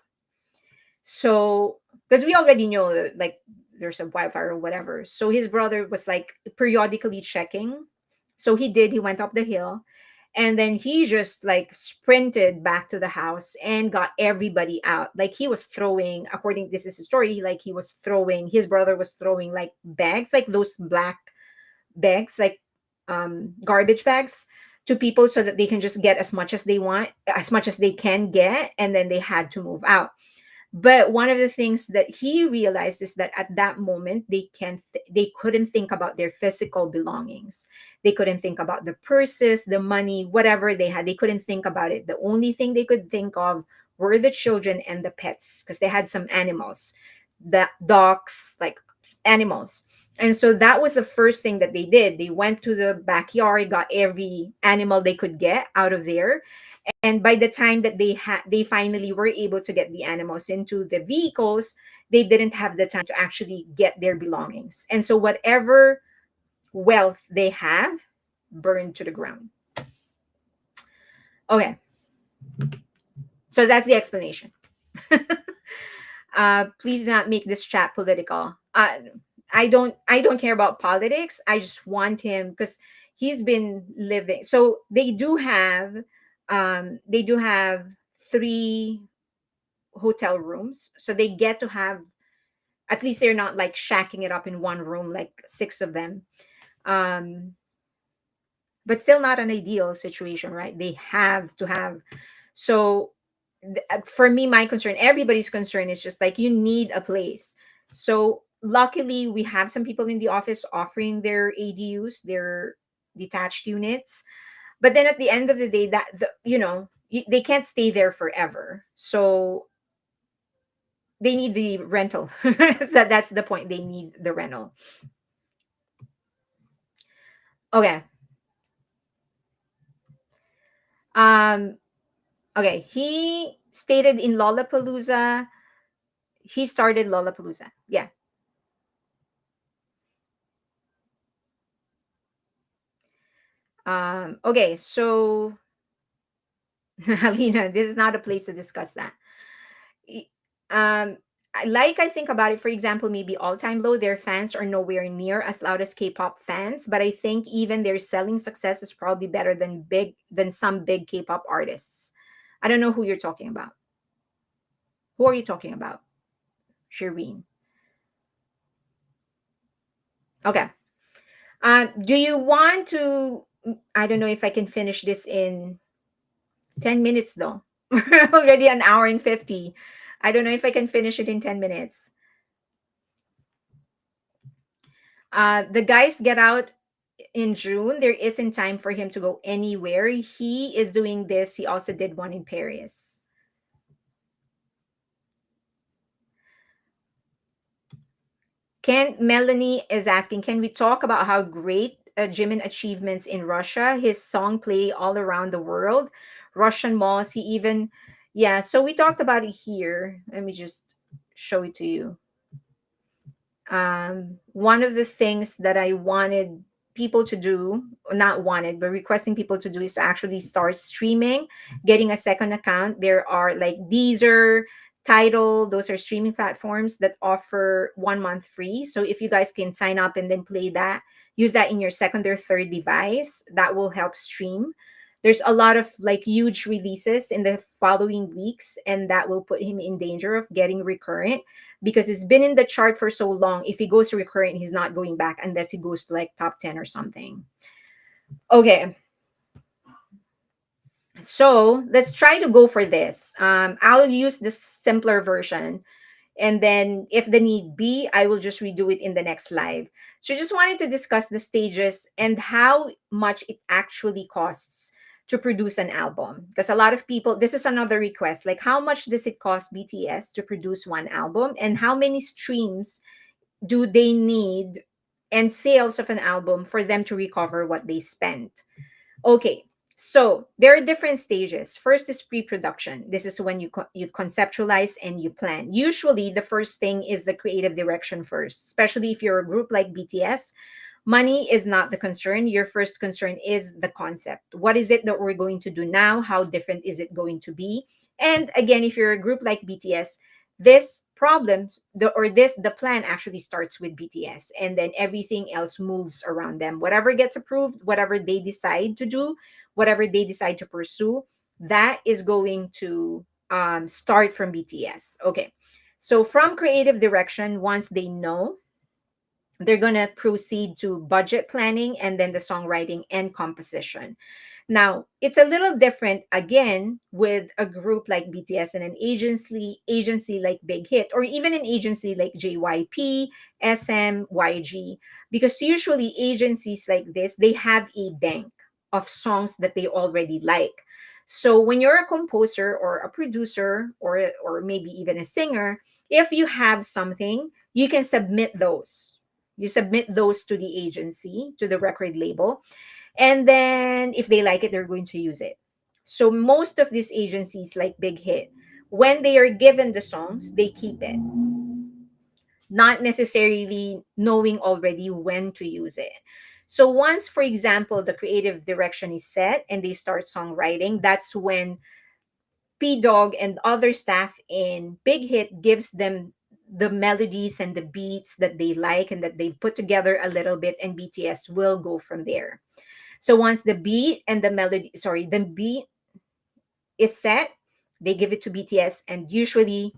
So, because we already know that like there's a wildfire or whatever. So his brother was like periodically checking. So he went up the hill, and then he just like sprinted back to the house and got everybody out. Like he was throwing, according, this is his story, like he was throwing, his brother was throwing like bags, like those black bags, like garbage bags, to people so that they can just get as much as they want, as much as they can get, and then they had to move out. But one of the things that he realized is that at that moment they couldn't think about their physical belongings. They couldn't think about the purses, the money, whatever they had. They couldn't think about it. The only thing they could think of were the children and the pets, because they had some animals, the dogs, like animals. And so that was the first thing that they did. They went to the backyard, got every animal they could get out of there, and by the time that they finally were able to get the animals into the vehicles, they didn't have the time to actually get their belongings, and so whatever wealth they have burned to the ground. Okay, so that's the explanation. Please do not make this chat political. I don't care about politics. I just want him, because he's been living. So they do have three hotel rooms, so they get to have, at least they're not like shacking it up in one room like six of them. um but still not an ideal situation, right? They have to have. So for me, my concern, everybody's concern, is just like you need a place. So luckily we have some people in the office offering their ADUs, their detached units. But then at the end of the day, they can't stay there forever. So they need the rental. That's the point. They need the rental. Okay. Um. Okay. stated in Lollapalooza. He started Lollapalooza. Yeah. Okay, so Alina, this is not a place to discuss that. Y- Um, like I think about it, for example, maybe All Time Low, their fans are nowhere near as loud as K-pop fans, but I think even their selling success is probably better than some big K-pop artists. I don't know who you're talking about. Who are you talking about, Shireen? Okay. Do you want to? I don't know if I can finish this in 10 minutes though. We're already an hour and 50. I don't know if I can finish it in 10 minutes. The guys get out in June. There isn't time for him to go anywhere. He is doing this. He also did one in Paris. Can Melanie is asking, can we talk about how great Jimin achievements in Russia? His song play all around the world, Russian malls. He even, yeah. So we talked about it here. Let me just show it to you. One of the things that I wanted people to do, not wanted, but requesting people to do is to actually start streaming, getting a second account. There are like Deezer, Tidal, those are streaming platforms that offer 1 month free. So if you guys can sign up and then play that, use that in your second or third device, that will help stream. There's a lot of like huge releases in the following weeks, and that will put him in danger of getting recurrent because it's been in the chart for so long. If he goes to recurrent, he's not going back unless he goes to like top 10 or something. Okay, so let's try to go for this. I'll use the simpler version. And then if the need be, I will just redo it in the next live. So just wanted to discuss the stages and how much it actually costs to produce an album. Because a lot of people, this is another request, like how much does it cost BTS to produce one album and how many streams do they need and sales of an album for them to recover what they spent? Okay, so there are different stages. First is pre-production. This is when you conceptualize and you plan. Usually, the first thing is the creative direction first, especially if you're a group like BTS. Money is not the concern. Your first concern is the concept. What is it that we're going to do now? How different is it going to be? And again, if you're a group like BTS, this problems the plan actually starts with BTS, and then everything else moves around them. Whatever gets approved, whatever they decide to do, whatever they decide to pursue, that is going to start from BTS. Okay, so from creative direction, once they know, they're going to proceed to budget planning and then the songwriting and composition. Now, it's a little different again with a group like BTS and an agency like Big Hit, or even an agency like JYP, SM, YG, because usually agencies like this, they have a bank of songs that they already like. So when you're a composer or a producer or maybe even a singer, if you have something, you can submit those. You submit those to the agency, to the record label, and then if they like it, they're going to use it. So most of these agencies like Big Hit, when they are given the songs, they keep it, not necessarily knowing already when to use it. So once, for example, the creative direction is set and they start songwriting, that's when P Dog and other staff in Big Hit gives them the melodies and the beats that they like and that they put together a little bit, and BTS will go from there. So once the beat and the melody, sorry, the beat is set, they give it to BTS. And usually,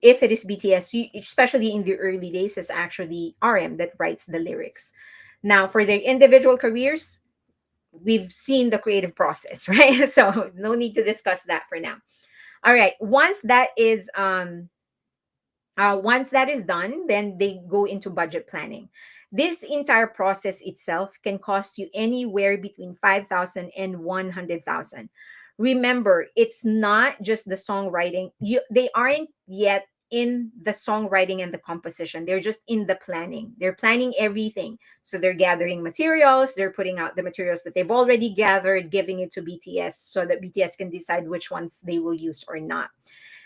if it is BTS, especially in the early days, it's actually RM that writes the lyrics. Now, for their individual careers, we've seen the creative process, right? So no need to discuss that for now. All right. Once that is done, then they go into budget planning. This entire process itself can cost you anywhere between 5,000 and 100,000. Remember, it's not just the songwriting. They aren't yet in the songwriting and the composition. They're just in the planning. They're planning everything. So they're gathering materials, they're putting out the materials that they've already gathered, giving it to BTS so that BTS can decide which ones they will use or not.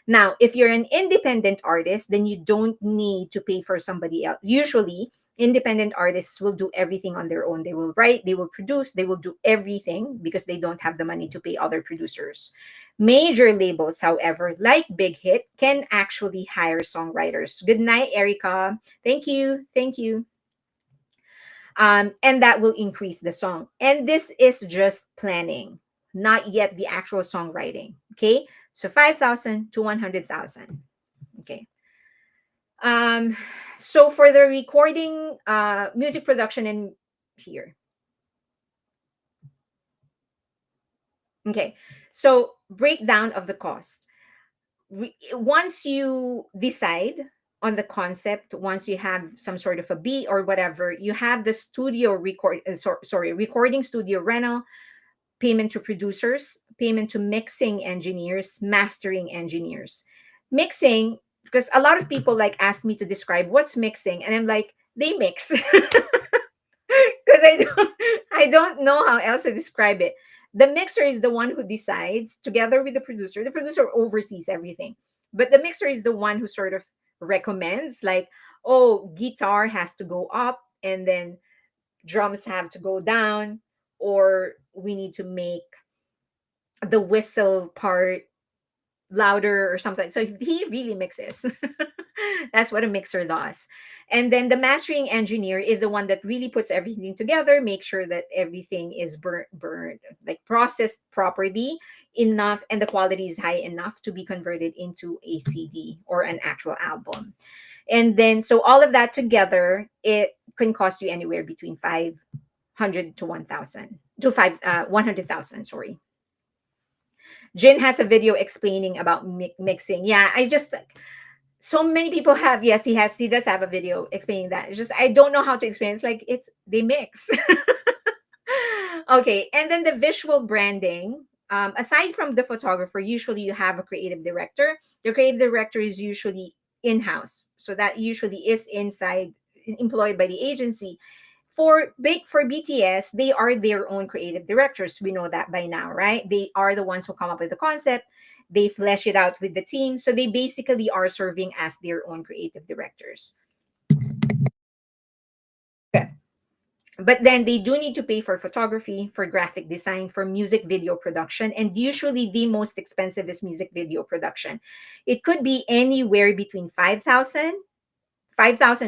Now, if you're an independent artist, then you don't need to pay for somebody else. Usually, independent artists will do everything on their own. They will write, they will produce, they will do everything because they don't have the money to pay other producers. Major labels, however, like Big Hit, can actually hire songwriters. Good night, Erica. Thank you. Thank you. And that will increase the song. And this is just planning, not yet the actual songwriting. Okay. So 5,000 to 100,000. Okay. Um, so for the recording, music production in here. Okay. So breakdown of the cost. Once you decide on the concept, once you have some sort of a beat or whatever, you have the studio sorry, recording studio rental, payment to producers, payment to mixing engineers, mastering engineers. Mixing, because a lot of people like ask me to describe what's mixing, and I'm like, they mix. Because I don't know how else to describe it. The mixer is the one who decides together with the producer. The producer oversees everything, but the mixer is the one who sort of recommends, like, oh, guitar has to go up, and then drums have to go down, or we need to make the whistle part louder or something. So he really mixes. That's what a mixer does. And then the mastering engineer is the one that really puts everything together, make sure that everything is burnt, like processed properly enough, and the quality is high enough to be converted into a CD or an actual album. And then, so all of that together, it can cost you anywhere between 500 to 1,000 to 100,000. Sorry. Jin has a video explaining about mixing. Yeah, I just, so many people have, yes, he does have a video explaining that. It's just I don't know how to explain. It's like it's they mix. Okay, and then the visual branding. Aside from the photographer, usually you have a creative director. The creative director is usually in-house, so that usually is inside, employed by the agency. For BTS, they are their own creative directors. We know that by now, right? They are the ones who come up with the concept. They flesh it out with the team. So they basically are serving as their own creative directors. Okay. But then they do need to pay for photography, for graphic design, for music video production. And usually the most expensive is music video production. It could be anywhere between 5,000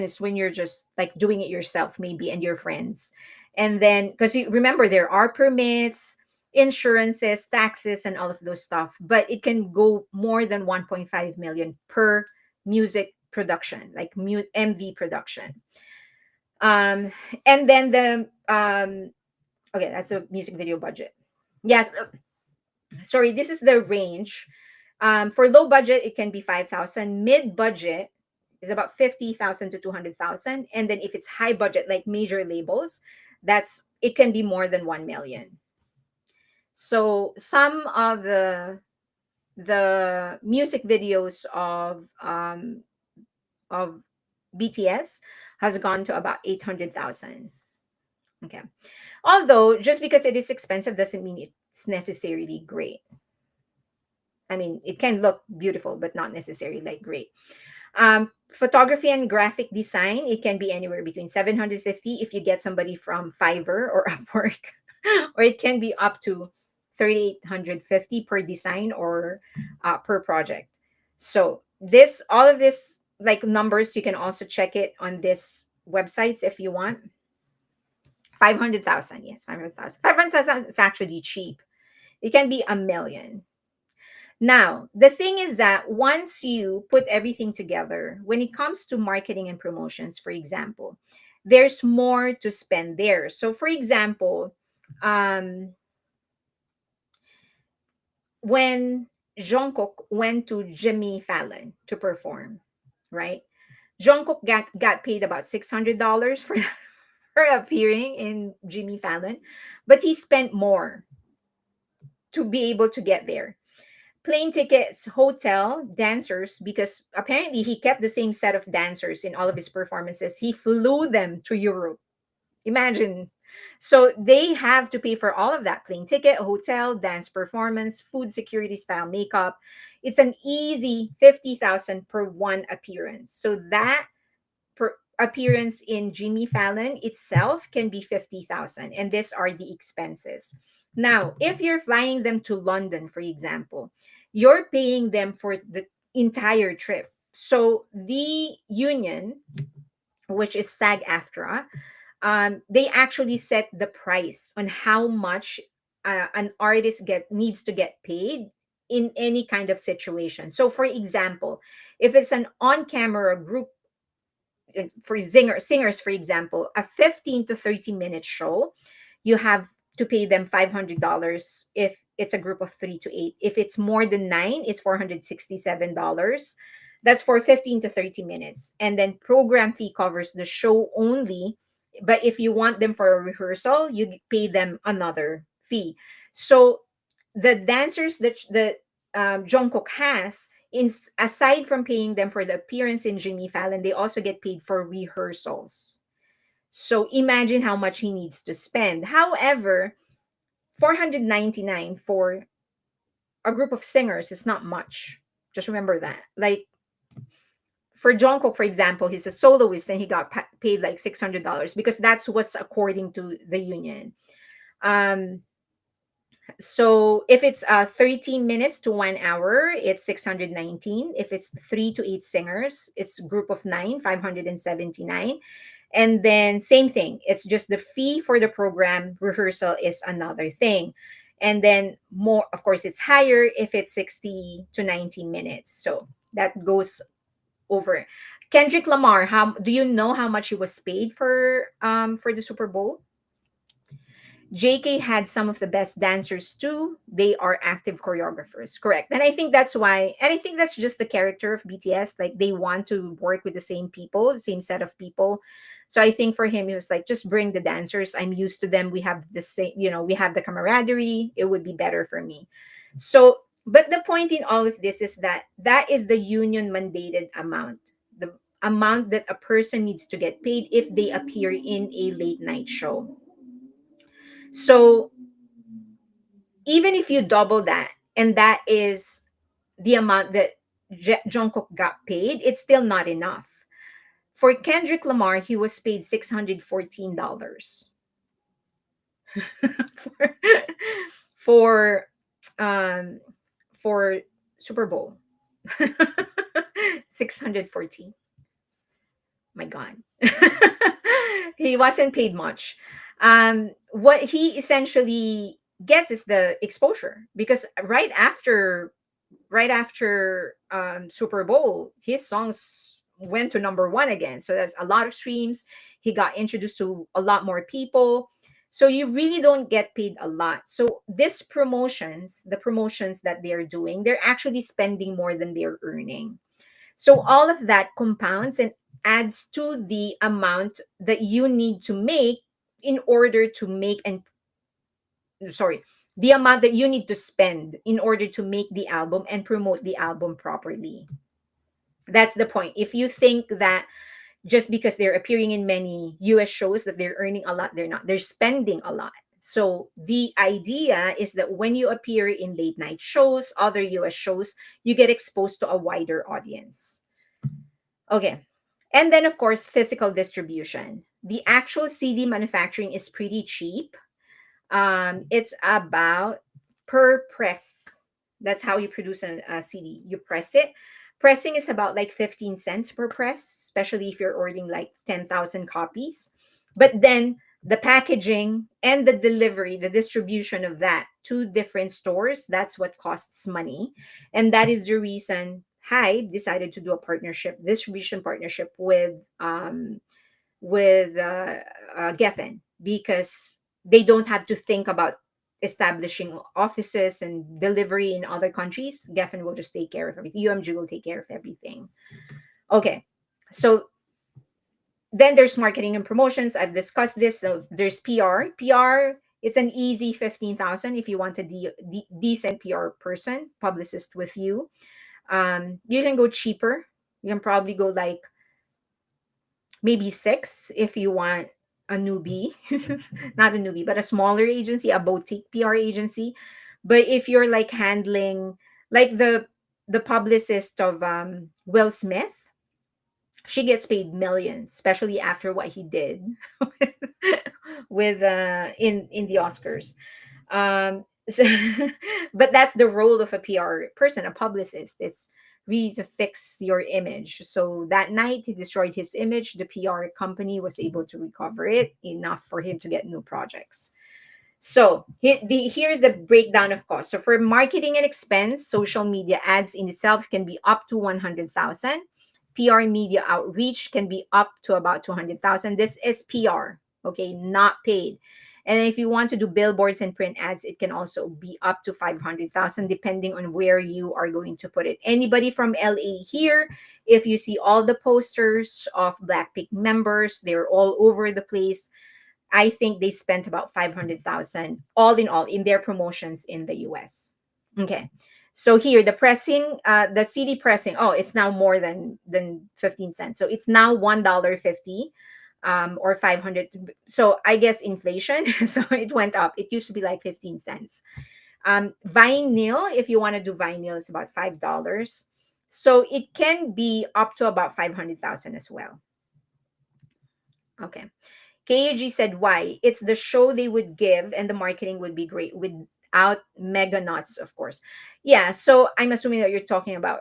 is when you're just like doing it yourself, maybe, and your friends. And then, because you remember, there are permits, insurances, taxes, and all of those stuff. But it can go more than 1.5 million per music production, like MV production. Um, and then okay, that's the music video budget. Yes, sorry, this is the range. For low budget, it can be 5,000. Mid budget is about 50,000 to 200,000. And then if it's high budget, like major labels, it can be more than 1 million. So some of the music videos of BTS has gone to about 800,000. Okay. Although just because it is expensive doesn't mean it's necessarily great. I mean, it can look beautiful, but not necessarily like great. Photography and graphic design, it can be anywhere between 750 if you get somebody from Fiverr or Upwork, or it can be up to 3,850 per design or per project. So all of this, like numbers, you can also check it on this websites if you want. 500,000, yes, 500,000. 500,000 is actually cheap. It can be a million. Now, the thing is that once you put everything together, when it comes to marketing and promotions, for example, there's more to spend there. So, for example, when Jungkook went to Jimmy Fallon to perform, right? Jungkook got paid about $600 for appearing in Jimmy Fallon, but he spent more to be able to get there. Plane tickets, hotel, dancers, because apparently he kept the same set of dancers in all of his performances. He flew them to Europe. Imagine. So they have to pay for all of that: plane ticket, hotel, dance performance, food, security, style, makeup. It's an easy 50,000 per one appearance. So that per appearance in Jimmy Fallon itself can be 50,000, and these are the expenses. Now, if you're flying them to London, for example, you're paying them for the entire trip. So the union, which is SAG-AFTRA, they actually set the price on how much an artist get needs to get paid in any kind of situation. So, for example, if it's an on-camera group, for singers, for example, a 15 to 30 minute show, you have to pay them $500 if it's a group of 3 to 8. If it's more than nine, it's $467. That's for 15 to 30 minutes. And then program fee covers the show only. But if you want them for a rehearsal, you pay them another fee. So the dancers that Jungkook has, aside from paying them for the appearance in Jimmy Fallon, they also get paid for rehearsals. So imagine how much he needs to spend. However, 499 for a group of singers is not much. Just remember that. Like for Jungkook, for example, he's a soloist and he got paid like $600 because that's what's according to the union. Um, So if it's 13 minutes to 1 hour, it's 619. If it's 3 to 8 singers, it's group of nine, 579. And then same thing. It's just the fee for the program. Rehearsal is another thing. And then more, of course, it's higher if it's 60 to 90 minutes. So that goes over. Kendrick Lamar, how do you know how much he was paid for the Super Bowl? JK had some of the best dancers too. They are active choreographers, correct? And I think that's why, and I think that's just the character of BTS. Like they want to work with the same people, the same set of people. So I think for him, he was like, just bring the dancers. I'm used to them. We have the same, we have the camaraderie. It would be better for me. So, but the point in all of this is that that is the union mandated amount, the amount that a person needs to get paid if they appear in a late night show. So even if you double that, and that is the amount that Jungkook got paid, it's still not enough. For Kendrick Lamar, he was paid $614 for for um for Super Bowl. 614. My God. He wasn't paid much. What he essentially gets is the exposure because right after Super Bowl, his songs went to number one again. So that's a lot of streams. He got introduced to a lot more people. So you really don't get paid a lot. So this promotions, the promotions that they're doing, they're actually spending more than they're earning. So all of that compounds and adds to the amount that you need to make in order to make and sorry, the amount that you need to spend in order to make the album and promote the album properly. That's the point. If you think that just because they're appearing in many US shows that they're earning a lot, they're not. They're spending a lot. So the idea is that when you appear in late night shows, other US shows, you get exposed to a wider audience. Okay. And then, of course, physical distribution. The actual CD manufacturing is pretty cheap. It's about per press. That's how you produce a CD. You press it. Pressing is about like 15 cents per press, especially if you're ordering like 10,000 copies. But then the packaging and the delivery, the distribution of that to different stores, that's what costs money. And that is the reason Hybe decided to do a partnership, distribution partnership with Geffen, because they don't have to think about establishing offices and delivery in other countries. Geffen will just take care of everything. UMG will take care of everything. Okay. So then there's marketing and promotions. I've discussed this. So there's PR. PR, it's an easy 15,000 if you want a decent PR person, publicist with you. You can go cheaper. You can probably go like maybe six if you want a newbie, not a newbie, but a smaller agency, a boutique PR agency. But if you're like handling like the publicist of Will Smith, she gets paid millions, especially after what he did with in the Oscars. So, but that's the role of a PR person, a publicist. It's really to fix your image. So that night he destroyed his image. The PR company was able to recover it enough for him to get new projects. So here's the breakdown of cost. So for marketing and expense, social media ads in itself can be up to 100,000. PR media outreach can be up to about 200,000. This is PR, okay, not paid. And if you want to do billboards and print ads, it can also be up to 500,000 depending on where you are going to put it. Anybody from LA here, if you see all the posters of Blackpink members, they're all over the place. I think they spent about 500,000 all in their promotions in the US. Okay. So here the pressing, the CD pressing, oh, it's now more than 15 cents. So it's now $1.50 or 500. So I guess inflation, so it went up. It used to be like 15 cents. Vinyl, if you want to do vinyl, it's about $5. So it can be up to about 500,000 as well. Okay. KUG said why? It's the show they would give and the marketing would be great without mega nuts, of course. Yeah, so I'm assuming that you're talking about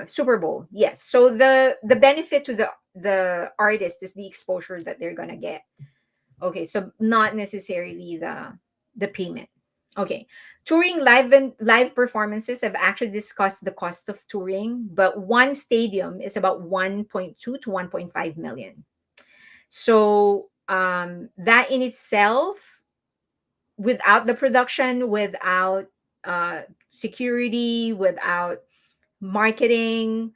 Super Bowl. Yes. So the benefit to the artist is the exposure that they're gonna get. Okay, so not necessarily the payment. Okay. Touring live and live performances, I've actually discussed the cost of touring, but one stadium is about 1.2 to 1.5 million. So that in itself, without the production, without security, without marketing,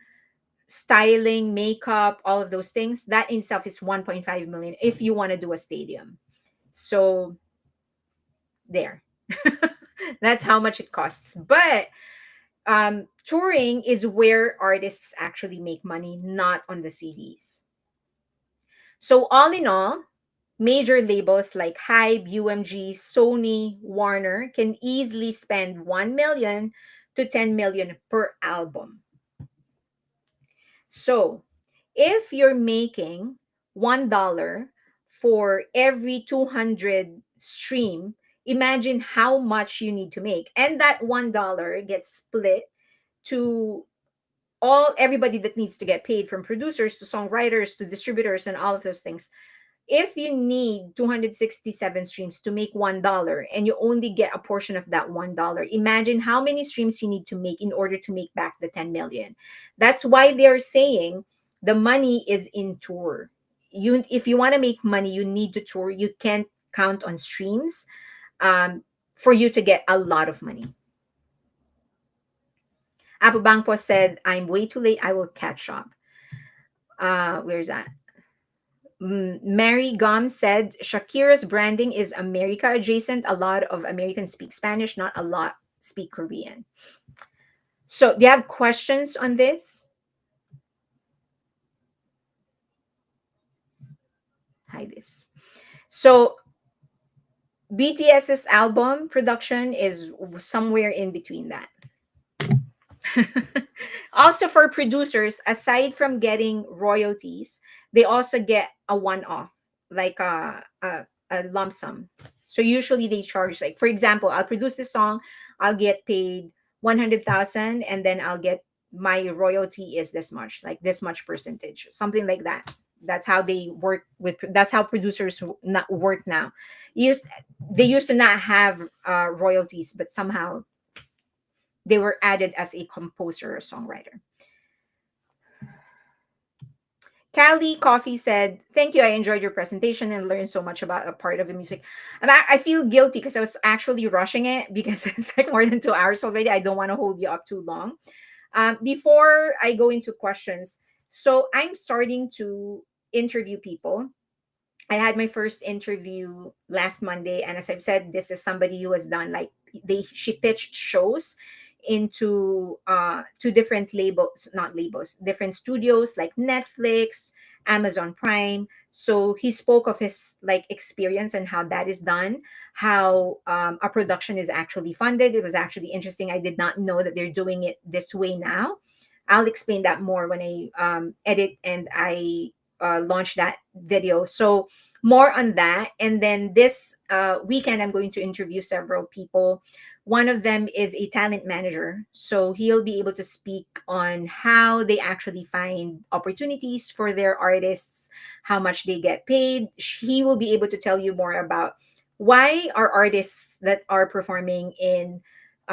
styling, makeup, all of those things, that in itself is 1.5 million if you want to do a stadium. So there. That's how much it costs. But touring is where artists actually make money, not on the CDs. So all in all, major labels like Hybe, UMG, Sony, Warner can easily spend 1 million to 10 million per album. So, if you're making $1 for every 200 stream, imagine how much you need to make. And that $1 gets split to everybody that needs to get paid, from producers to songwriters to distributors and all of those things. If you need 267 streams to make $1 and you only get a portion of that $1, imagine how many streams you need to make in order to make back the 10 million. That's why they're saying the money is in tour. If you want to make money, you need to tour. You can't count on streams for you to get a lot of money. Apo Bangpo said, I'm way too late. I will catch up. Where's that? Mary Gum said Shakira's branding is America adjacent. A lot of Americans speak Spanish, not a lot speak Korean. So, do you have questions on this? Hi, this. So, BTS's album production is somewhere in between that. Also, for producers, aside from getting royalties, they also get a one-off, like a lump sum. So usually they charge, like, for example, I'll produce this song, I'll get paid 100,000, and then I'll get, my royalty is this much, like this much percentage, something like that. That's how they work with. That's how producers not work now. Used They used to not have royalties, but somehow they were added as a composer or songwriter. Callie Coffee said, "Thank you. I enjoyed your presentation and learned so much about a part of the music." And I feel guilty because I was actually rushing it because it's like more than 2 hours already. I don't want to hold you up too long. Before I go into questions, so I'm starting to interview people. I had my first interview last Monday, and as I've said, this is somebody who has done, like, she pitched shows into two different labels, not labels, different studios like Netflix, Amazon Prime. So he spoke of his like experience and how that is done, how a production is actually funded. It was actually interesting. I did not know that they're doing it this way now. I'll explain that more when I edit and I launch that video. So more on that. And then this weekend, I'm going to interview several people. One of them is a talent manager. So he'll be able to speak on how they actually find opportunities for their artists, how much they get paid. He will be able to tell you more about why are artists that are performing in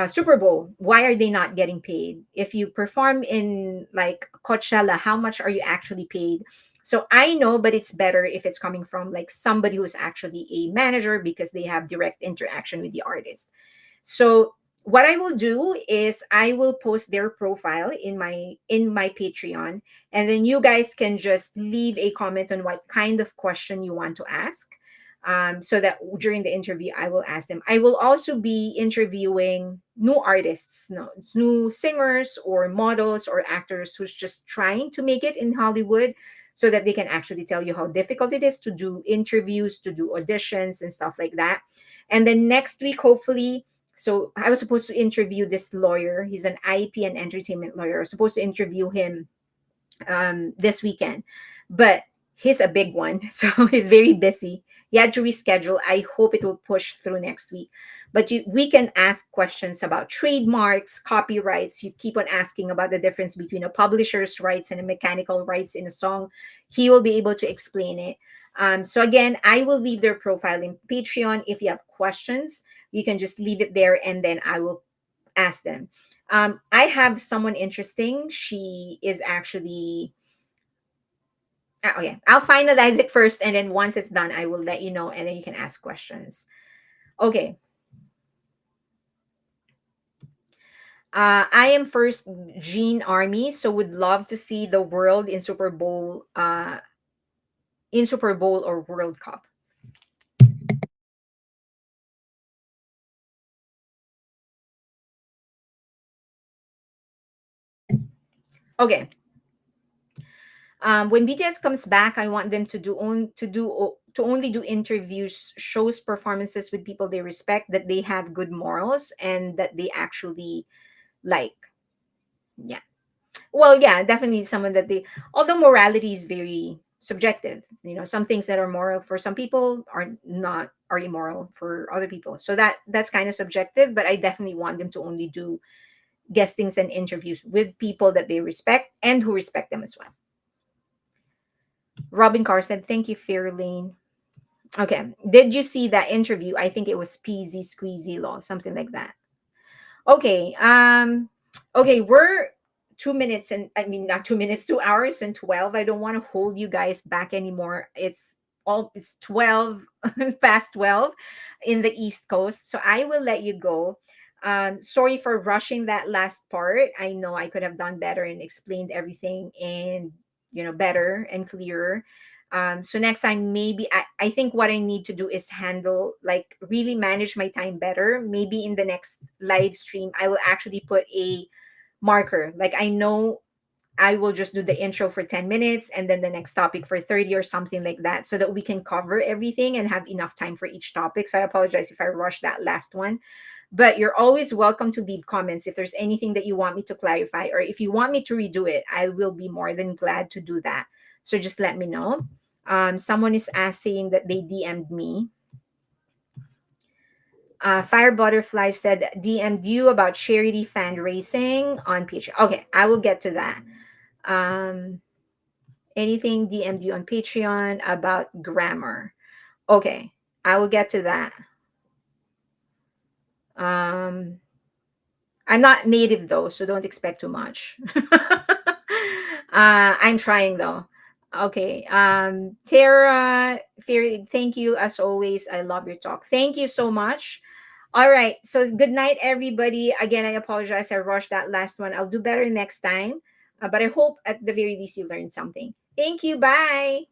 Super Bowl, why are they not getting paid? If you perform in like Coachella, how much are you actually paid? So I know, but it's better if it's coming from like somebody who's actually a manager because they have direct interaction with the artist. So what I will do is I will post their profile in my Patreon, and then you guys can just leave a comment on what kind of question you want to ask. So that during the interview, I will ask them. I will also be interviewing new artists, no, new singers or models or actors who's just trying to make it in Hollywood, so that they can actually tell you how difficult it is to do interviews, to do auditions, and stuff like that. And then next week, hopefully, so I was supposed to interview this lawyer. He's an IP and entertainment lawyer. I was supposed to interview him this weekend, but he's a big one, so he's very busy. He had to reschedule. I hope it will push through next week. But we can ask questions about trademarks, copyrights. You keep on asking about the difference between a publisher's rights and a mechanical rights in a song. He will be able to explain it. So again, I will leave their profile in Patreon. If you have questions, you can just leave it there, and then I will ask them. I have someone interesting. She is actually okay. I'll finalize it first, and then once it's done, I will let you know, and then you can ask questions. Okay. I am first Gene Army, so would love to see the world in Super Bowl or World Cup. Okay. When BTS comes back, I want them to only do interviews, shows, performances with people they respect, that they have good morals, and that they actually like. Yeah. Well, yeah, definitely someone that they. Although morality is very subjective, some things that are moral for some people are immoral for other people. So that's kind of subjective. But I definitely want them to only do guestings and interviews with people that they respect and who respect them as well. Robin Carr said, "Thank you, Fairlane." Okay. Did you see that interview? I think it was Peasy Squeezy Law, something like that. Okay. Okay, we're 2 minutes, and I mean not 2 minutes, 2 hours and 12. I don't want to hold you guys back anymore. It's 12 past 12 in the East Coast. So I will let you go. Sorry for rushing that last part. I know I could have done better and explained everything and better and clearer. So next time, maybe I think what I need to do is handle, like, really manage my time better. Maybe in the next live stream, I will actually put a marker. Like, I know I will just do the intro for 10 minutes and then the next topic for 30 or something like that, so that we can cover everything and have enough time for each topic. So I apologize if I rushed that last one. But you're always welcome to leave comments if there's anything that you want me to clarify, or if you want me to redo it, I will be more than glad to do that. So just let me know. Someone is asking that they DM'd me. Fire Butterfly said, DM'd you about charity fundraising on Patreon. Okay, I will get to that. Um, Anything DM'd you on Patreon about grammar? Okay, I will get to that. Um, I'm not native though, so don't expect too much. I'm trying though. Okay. Tara, Fairy, thank you as always. I love your talk. Thank you so much. All right. So good night, everybody. Again, I apologize. I rushed that last one. I'll do better next time. But I hope at the very least you learned something. Thank you. Bye.